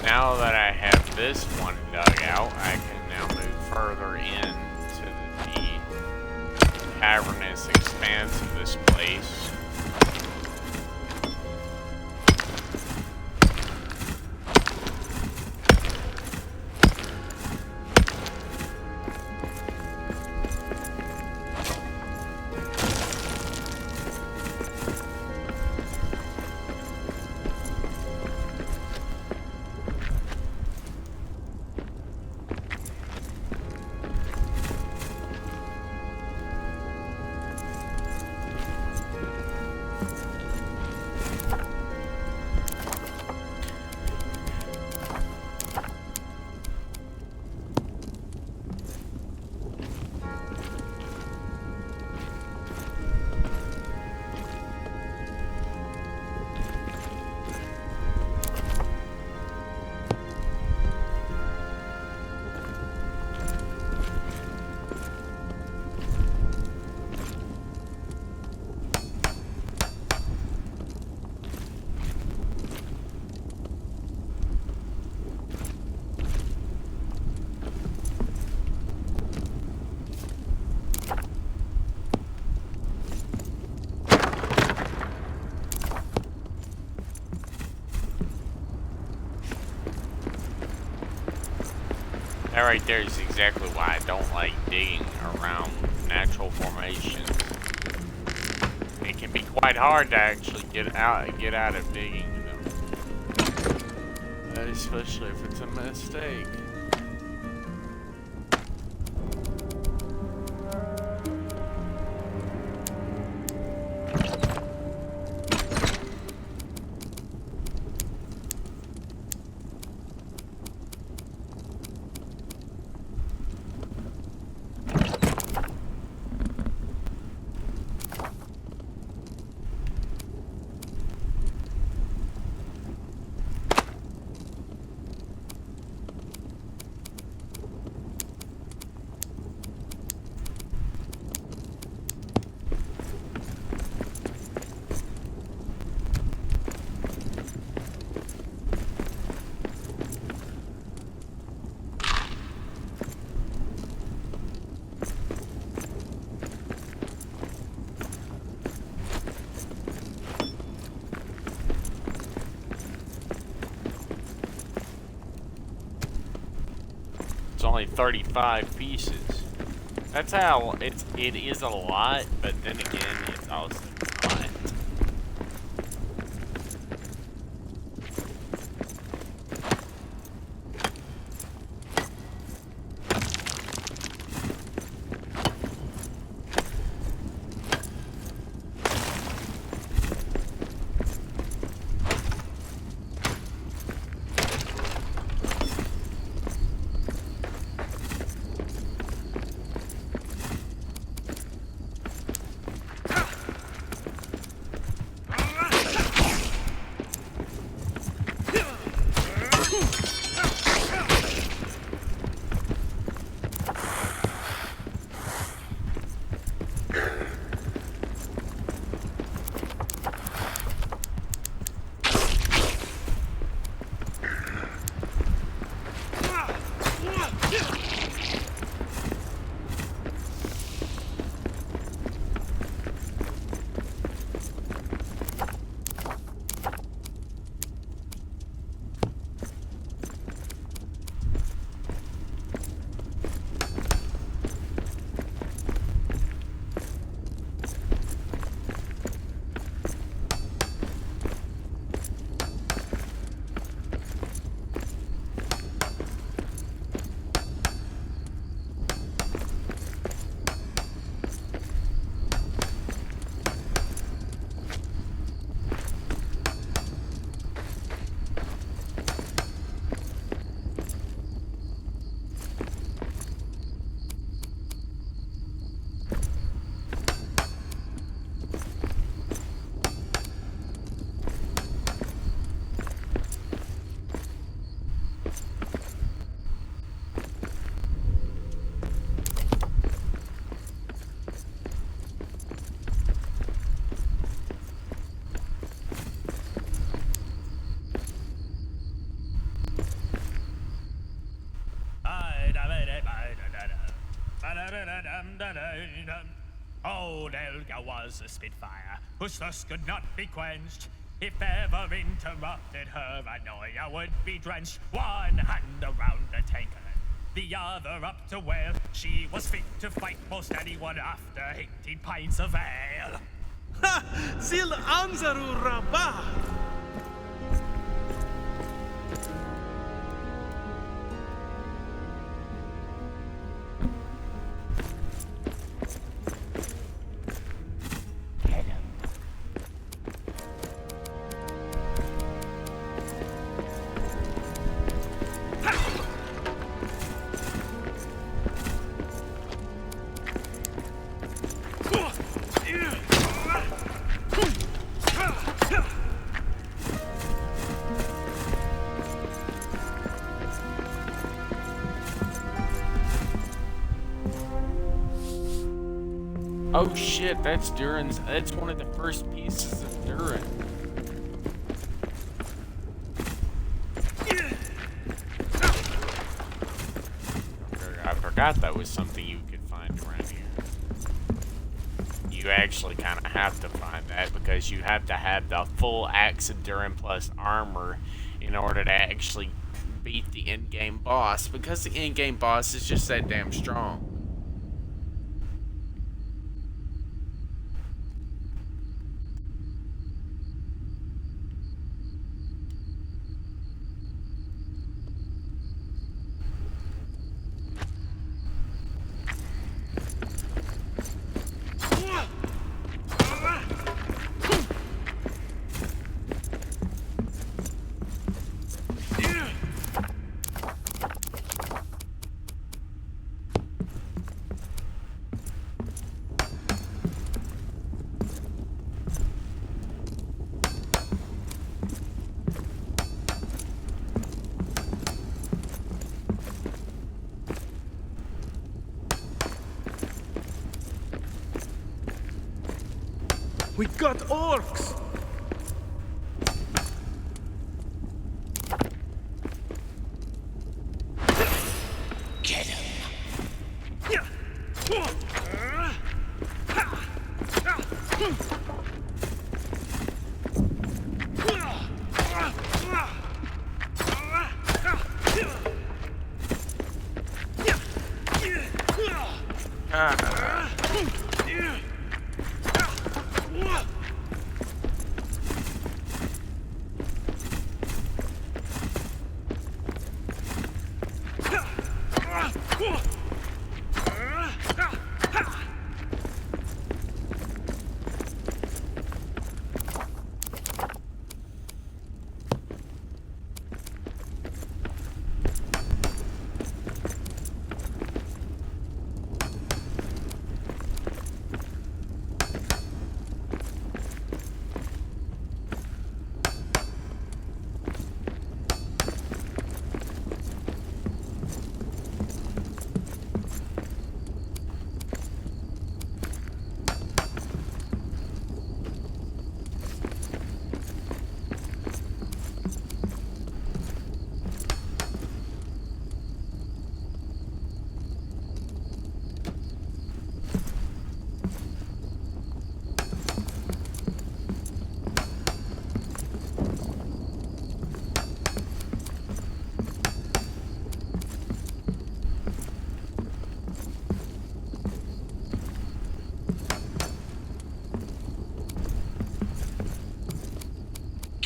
Now that I have this one dug out, I can now move further into the cavernous expanse of this place. That right there is exactly why I don't like digging around natural formations. It can be quite hard to actually get out of digging them, especially if it's a mistake. It's only 35 pieces. That's how it is a lot, but then again, it's also not. Old Elgar was a spitfire, whose thirst could not be quenched. If ever interrupted her, Anoia would be drenched. One hand around the tankard, the other up to whale. She was fit to fight most anyone after 18 pints of ale. Ha! Zil Anzaru Rabah! Oh shit, that's Durin's. That's one of the first pieces of Durin. I forgot that was something you could find around here. You actually kind of have to find that because you have to have the full axe of Durin plus armor in order to actually beat the in-game boss, because the in-game boss is just that damn strong. We got orcs! Get him.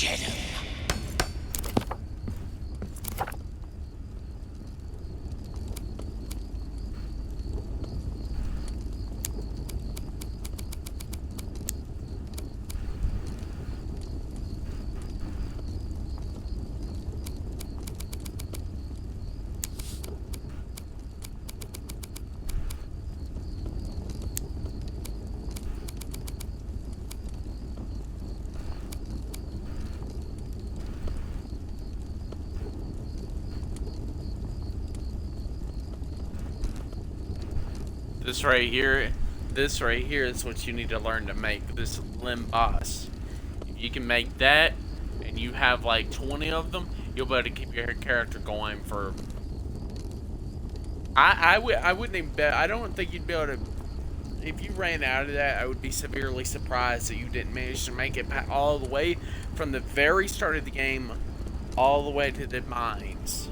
Get him. This right here is what you need to learn to make, this limb boss. If you can make that, and you have like 20 of them, you'll be able to keep your character going for... I wouldn't even bet, I don't think you'd be able to... If you ran out of that, I would be severely surprised that you didn't manage to make it all the way from the very start of the game all the way to the mines.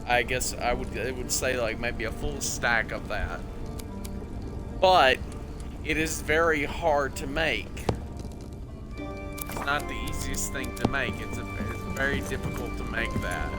I guess it would say like maybe a full stack of that. But it is very hard to make. It's not the easiest thing to make. It's very difficult to make that.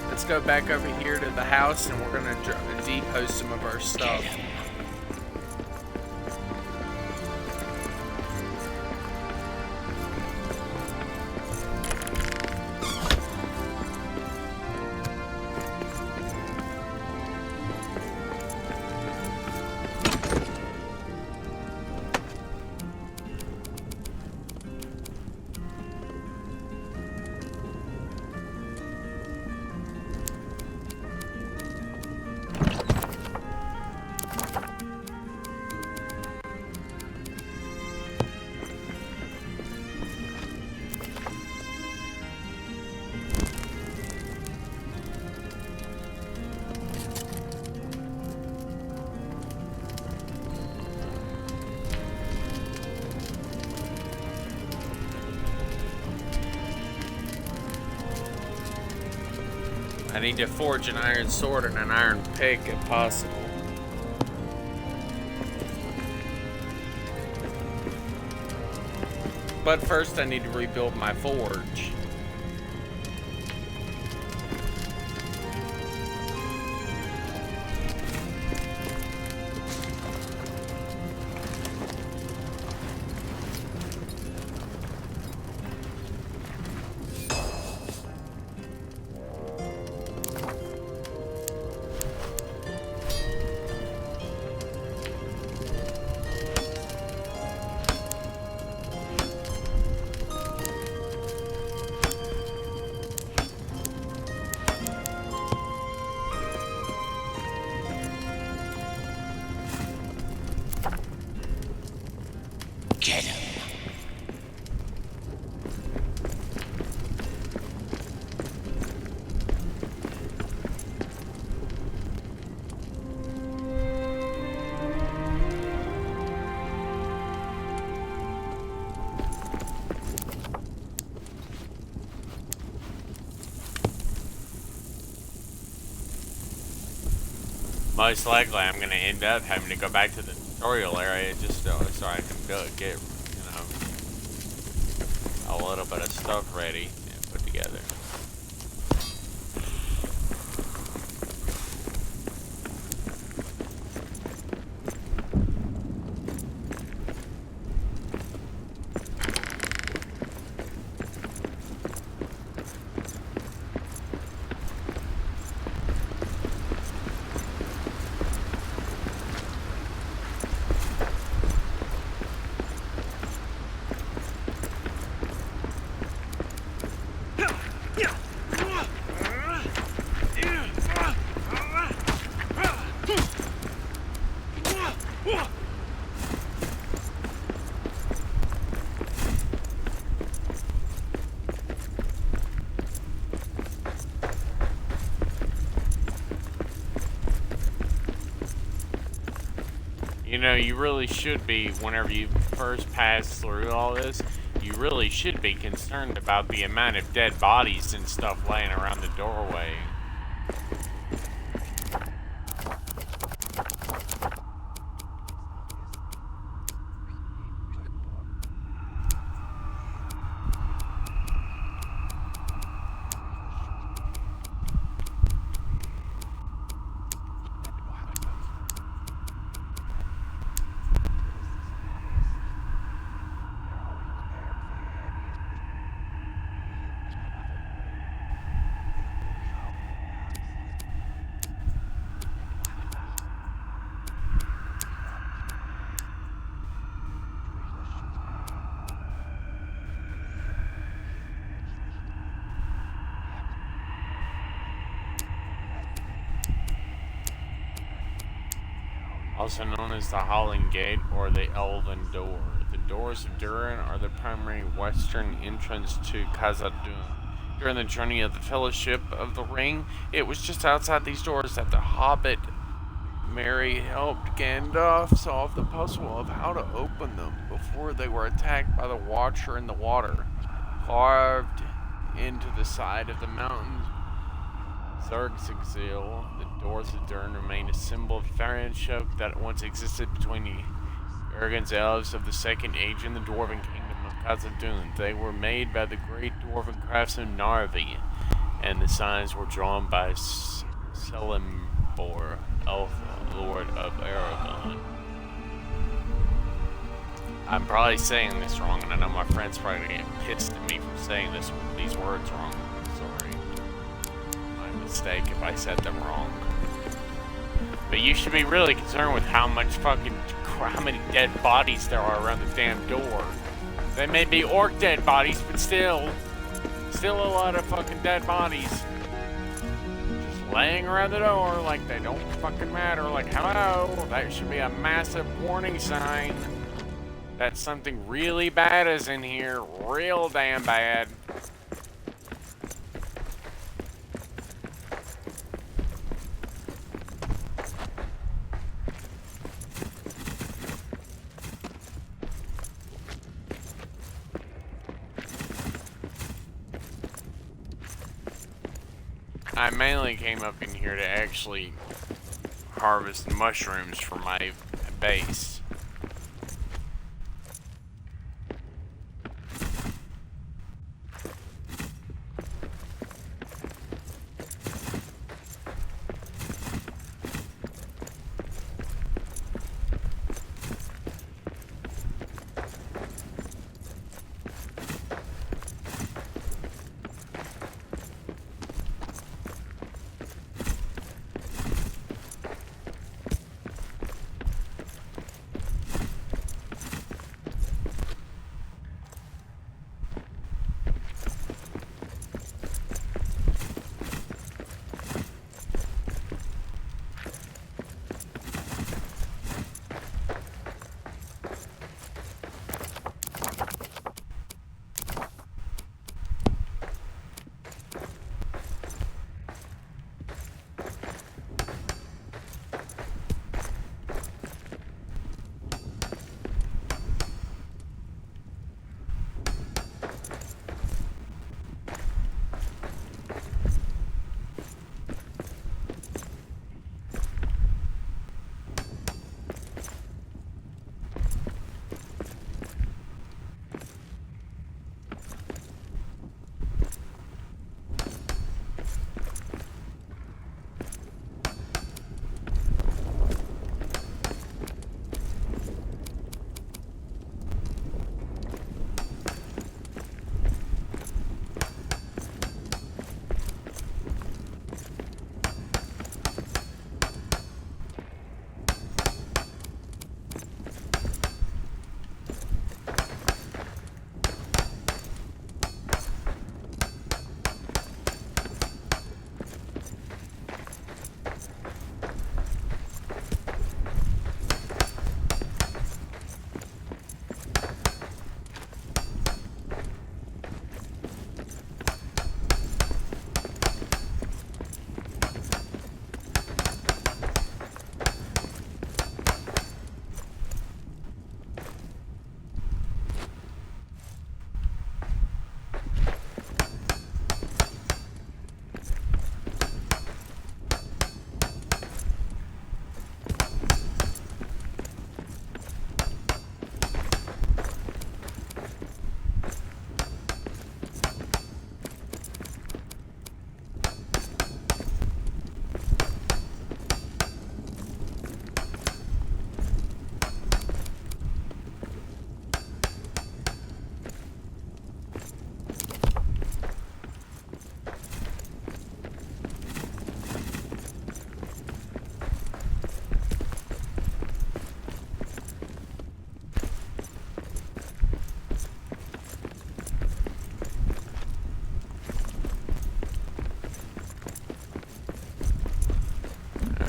Let's go back over here to the house and we're gonna depot some of our stuff. I need to forge an iron sword and an iron pick if possible. But first I need to rebuild my forge. Get him. Most likely I'm going to end up having to go back to the tutorial area just so I can get, a little bit of stuff ready and put together. You know, you really should be, whenever you first pass through all this, you really should be concerned about the amount of dead bodies and stuff laying around the doorway. Also known as the Holland Gate or the Elven Door. The doors of Durin are the primary western entrance to Khazad-dûm. During the journey of the Fellowship of the Ring, it was just outside these doors that the Hobbit Merry helped Gandalf solve the puzzle of how to open them before they were attacked by the Watcher in the water. Carved into the side of the mountain Zergzigzil, the doors of Durin remain a symbol of friendship that once existed between the Arrogant elves of the Second Age and the Dwarven Kingdom of Khazad-dûm. They were made by the great Dwarven craftsman Narvi, and the signs were drawn by Celebrimbor, Elf Lord of Aragon. I'm probably saying this wrong, and I know my friends probably get pissed at me for saying these words wrong. Sorry. My mistake if I said them wrong. But you should be really concerned with how many dead bodies there are around the damn door. They may be orc dead bodies, but still a lot of fucking dead bodies. Just laying around the door like they don't fucking matter. Like, hello, that should be a massive warning sign that something really bad is in here. Real damn bad. I mainly came up in here to actually harvest mushrooms for my base.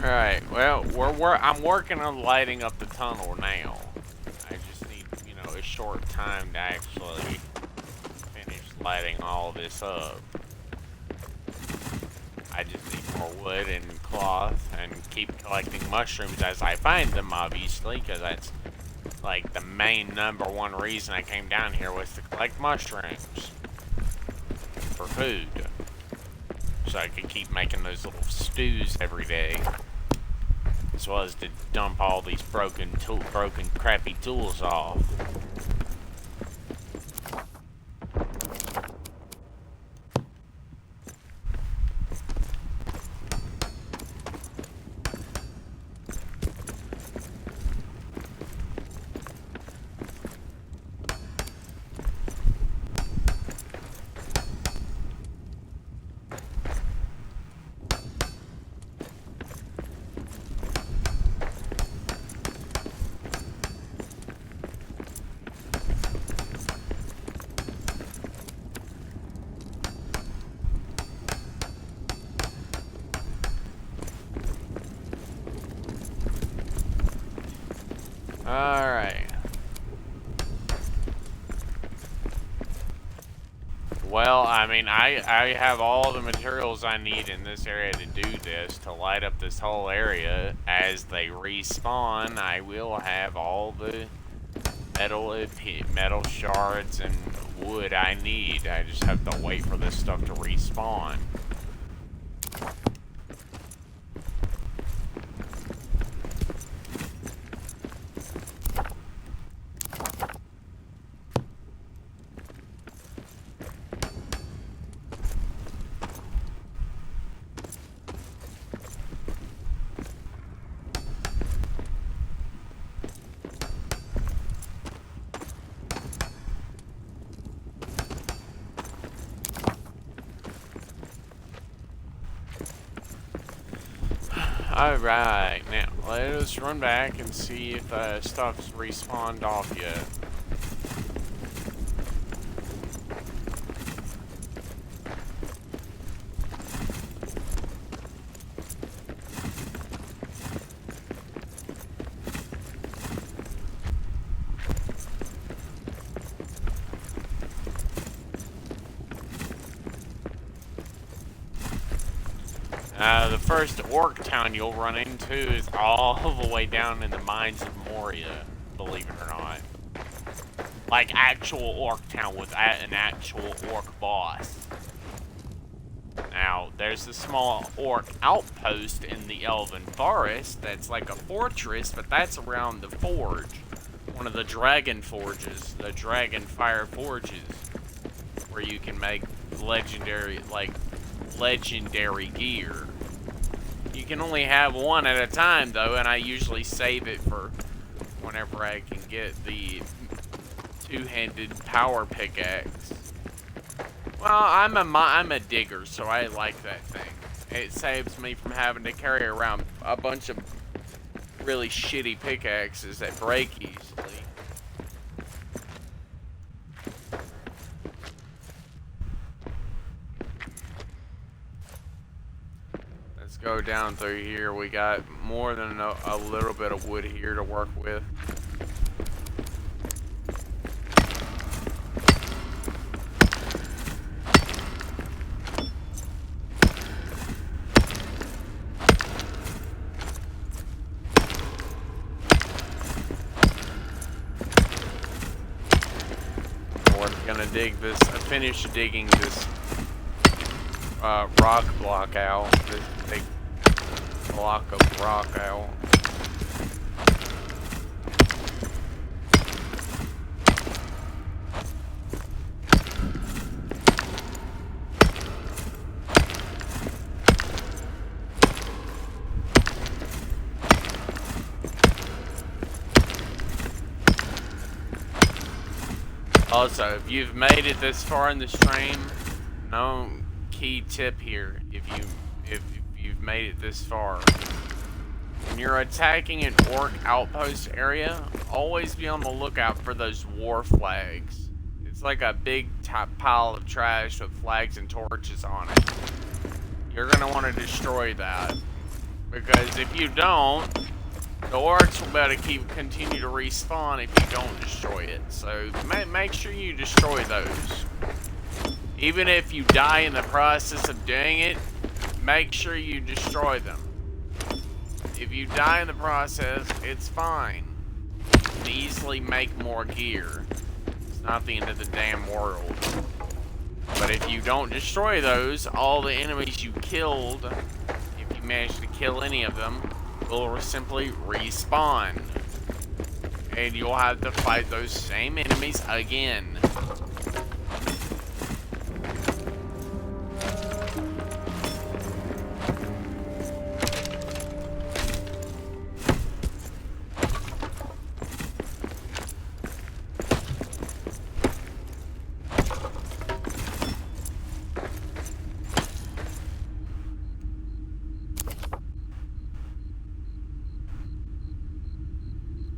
Alright, well, I'm working on lighting up the tunnel now. I just need, you know, a short time to actually finish lighting all this up. I just need more wood and cloth and keep collecting mushrooms as I find them, obviously, because that's like the main #1 reason I came down here was to collect mushrooms for food. So I could keep making those little stews every day. As well as to dump all these broken crappy tools off. Alright. Well, I mean, I have all the materials I need in this area to do this, to light up this whole area. As they respawn, I will have all the metal shards and wood I need. I just have to wait for this stuff to respawn. Alright, now let us run back and see if stuff's respawned off yet. The first orc town you'll run into is all the way down in the mines of Moria, believe it or not. Like actual orc town with an actual orc boss. Now, there's a small orc outpost in the Elven Forest that's like a fortress, but that's around the forge. One of the dragon forges, the dragon fire forges, where you can make legendary gear. You can only have one at a time though, and I usually save it for whenever I can get the two-handed power pickaxe. Well, I'm a digger, so I like that thing. It saves me from having to carry around a bunch of really shitty pickaxes that break easily. Let's go down through here. We got more than a little bit of wood here to work with. Finish digging this rock block out, this big block of rock out. Also, if you've made it this far in the stream, no key tip here. If you've made it this far, when you're attacking an orc outpost area, always be on the lookout for those war flags. It's like a big pile of trash with flags and torches on it. You're gonna want to destroy that. Because if you don't, the orcs will be able to continue to respawn if you don't destroy it. So make sure you destroy those. Even if you die in the process of doing it, make sure you destroy them. If you die in the process, it's fine. You can easily make more gear. It's not the end of the damn world. But if you don't destroy those, all the enemies you killed, if you manage to kill any of them, will simply respawn. And you'll have to fight those same enemies again.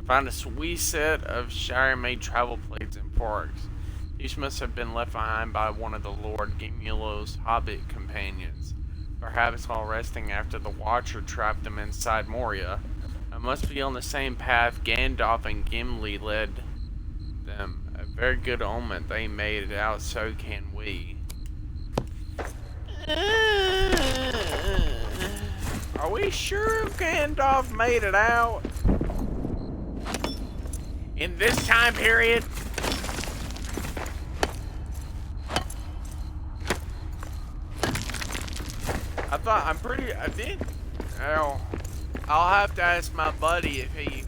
Found a sweet set of Shire-made travel plates and forks. These must have been left behind by one of the Lord Gimli's hobbit companions, perhaps while resting after the Watcher trapped them inside Moria. I must be on the same path Gandalf and Gimli led them. A very good omen. They made it out, so can we. Are we sure Gandalf made it out? In this time period? I did. Well, I'll have to ask my buddy if he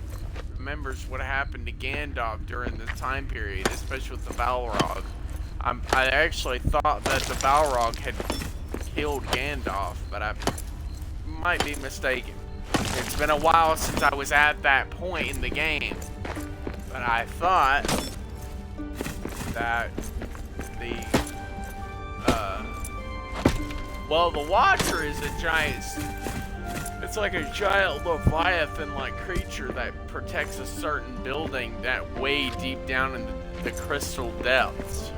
remembers what happened to Gandalf during this time period, especially with the Balrog. I actually thought that the Balrog had killed Gandalf, but I might be mistaken. It's been a while since I was at that point in the game. But I thought that well, the Watcher is a giant, it's like a giant Leviathan-like creature that protects a certain building that way deep down in the crystal depths.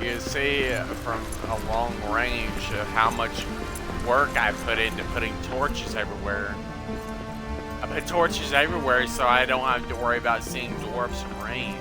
You can see from a long range of how much work I put into putting torches everywhere. I put torches everywhere so I don't have to worry about seeing dwarves from range.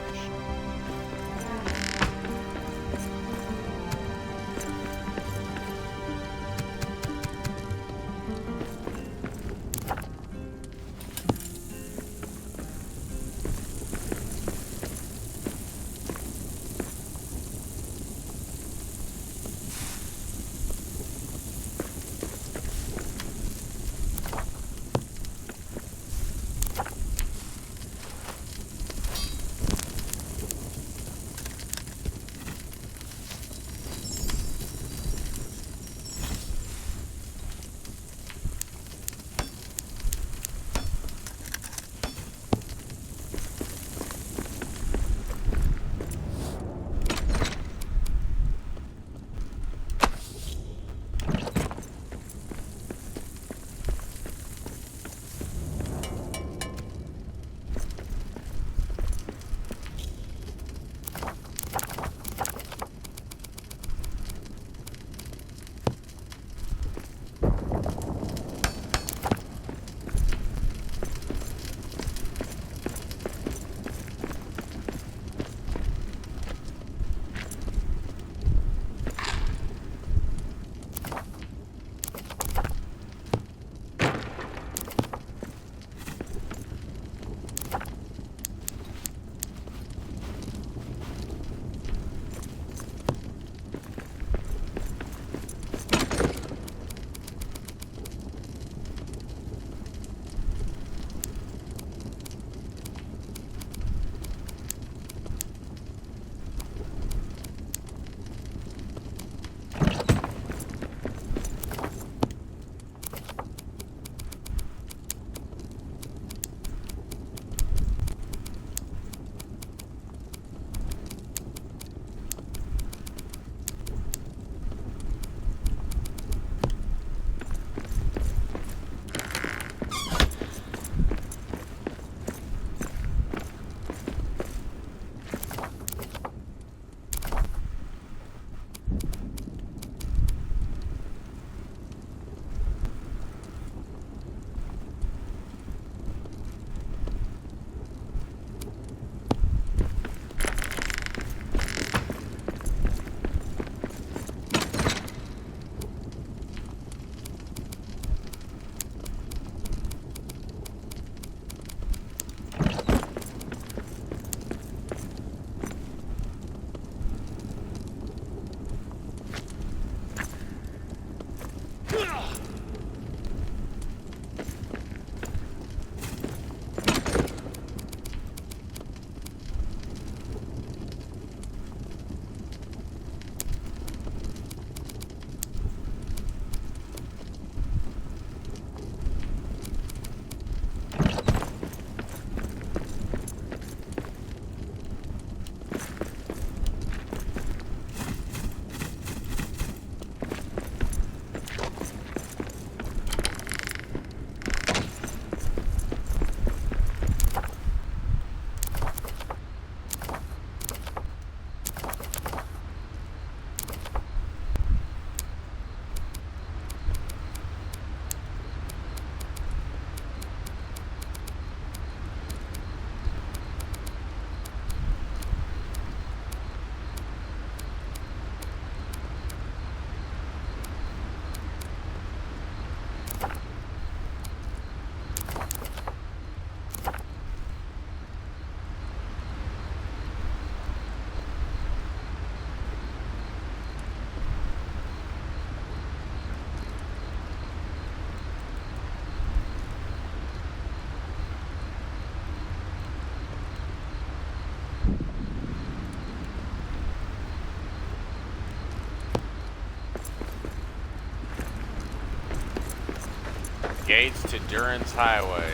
Gates to Durance Highway.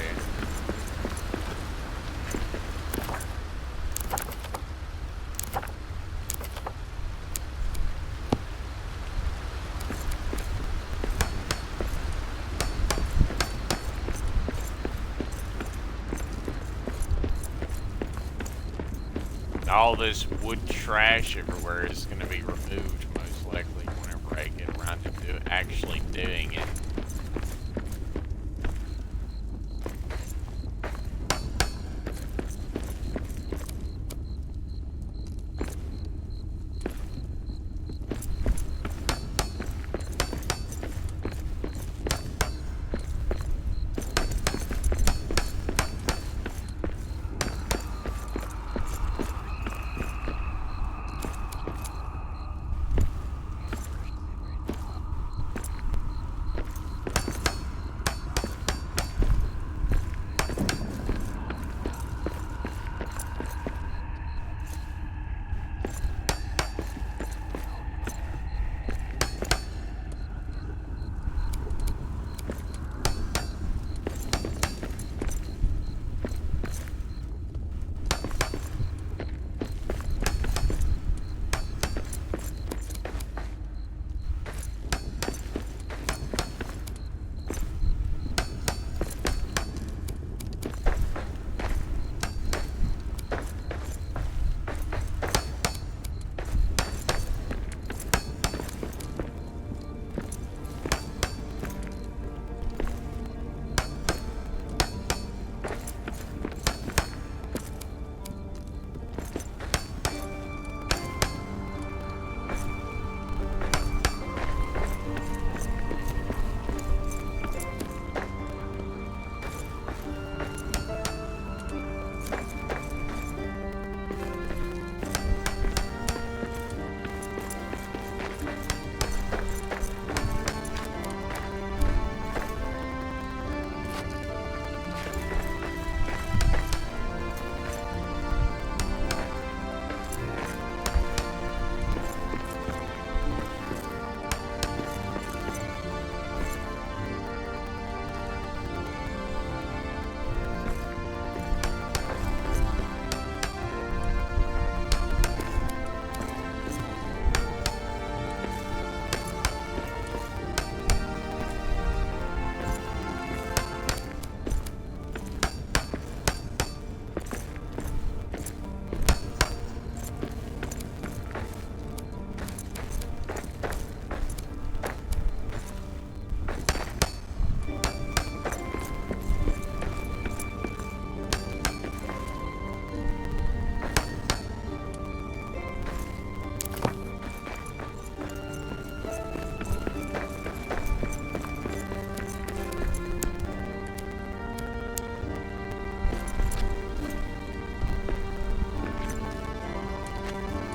All this wood trash everywhere is going to be removed most likely whenever I get around to actually doing it.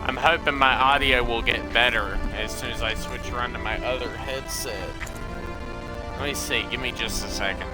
I'm hoping my audio will get better as soon as I switch around to my other headset. Let me see, give me just a second.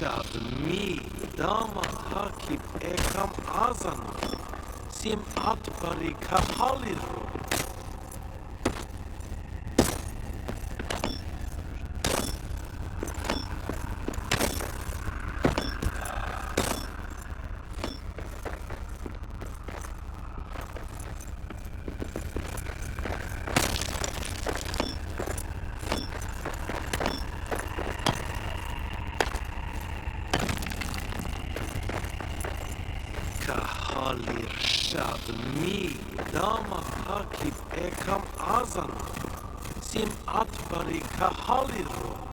mi damat hakip ekam azan sim atbari kahaliru. Kahalir shad mi damat hakip ekam azan sim atbari kahaliru.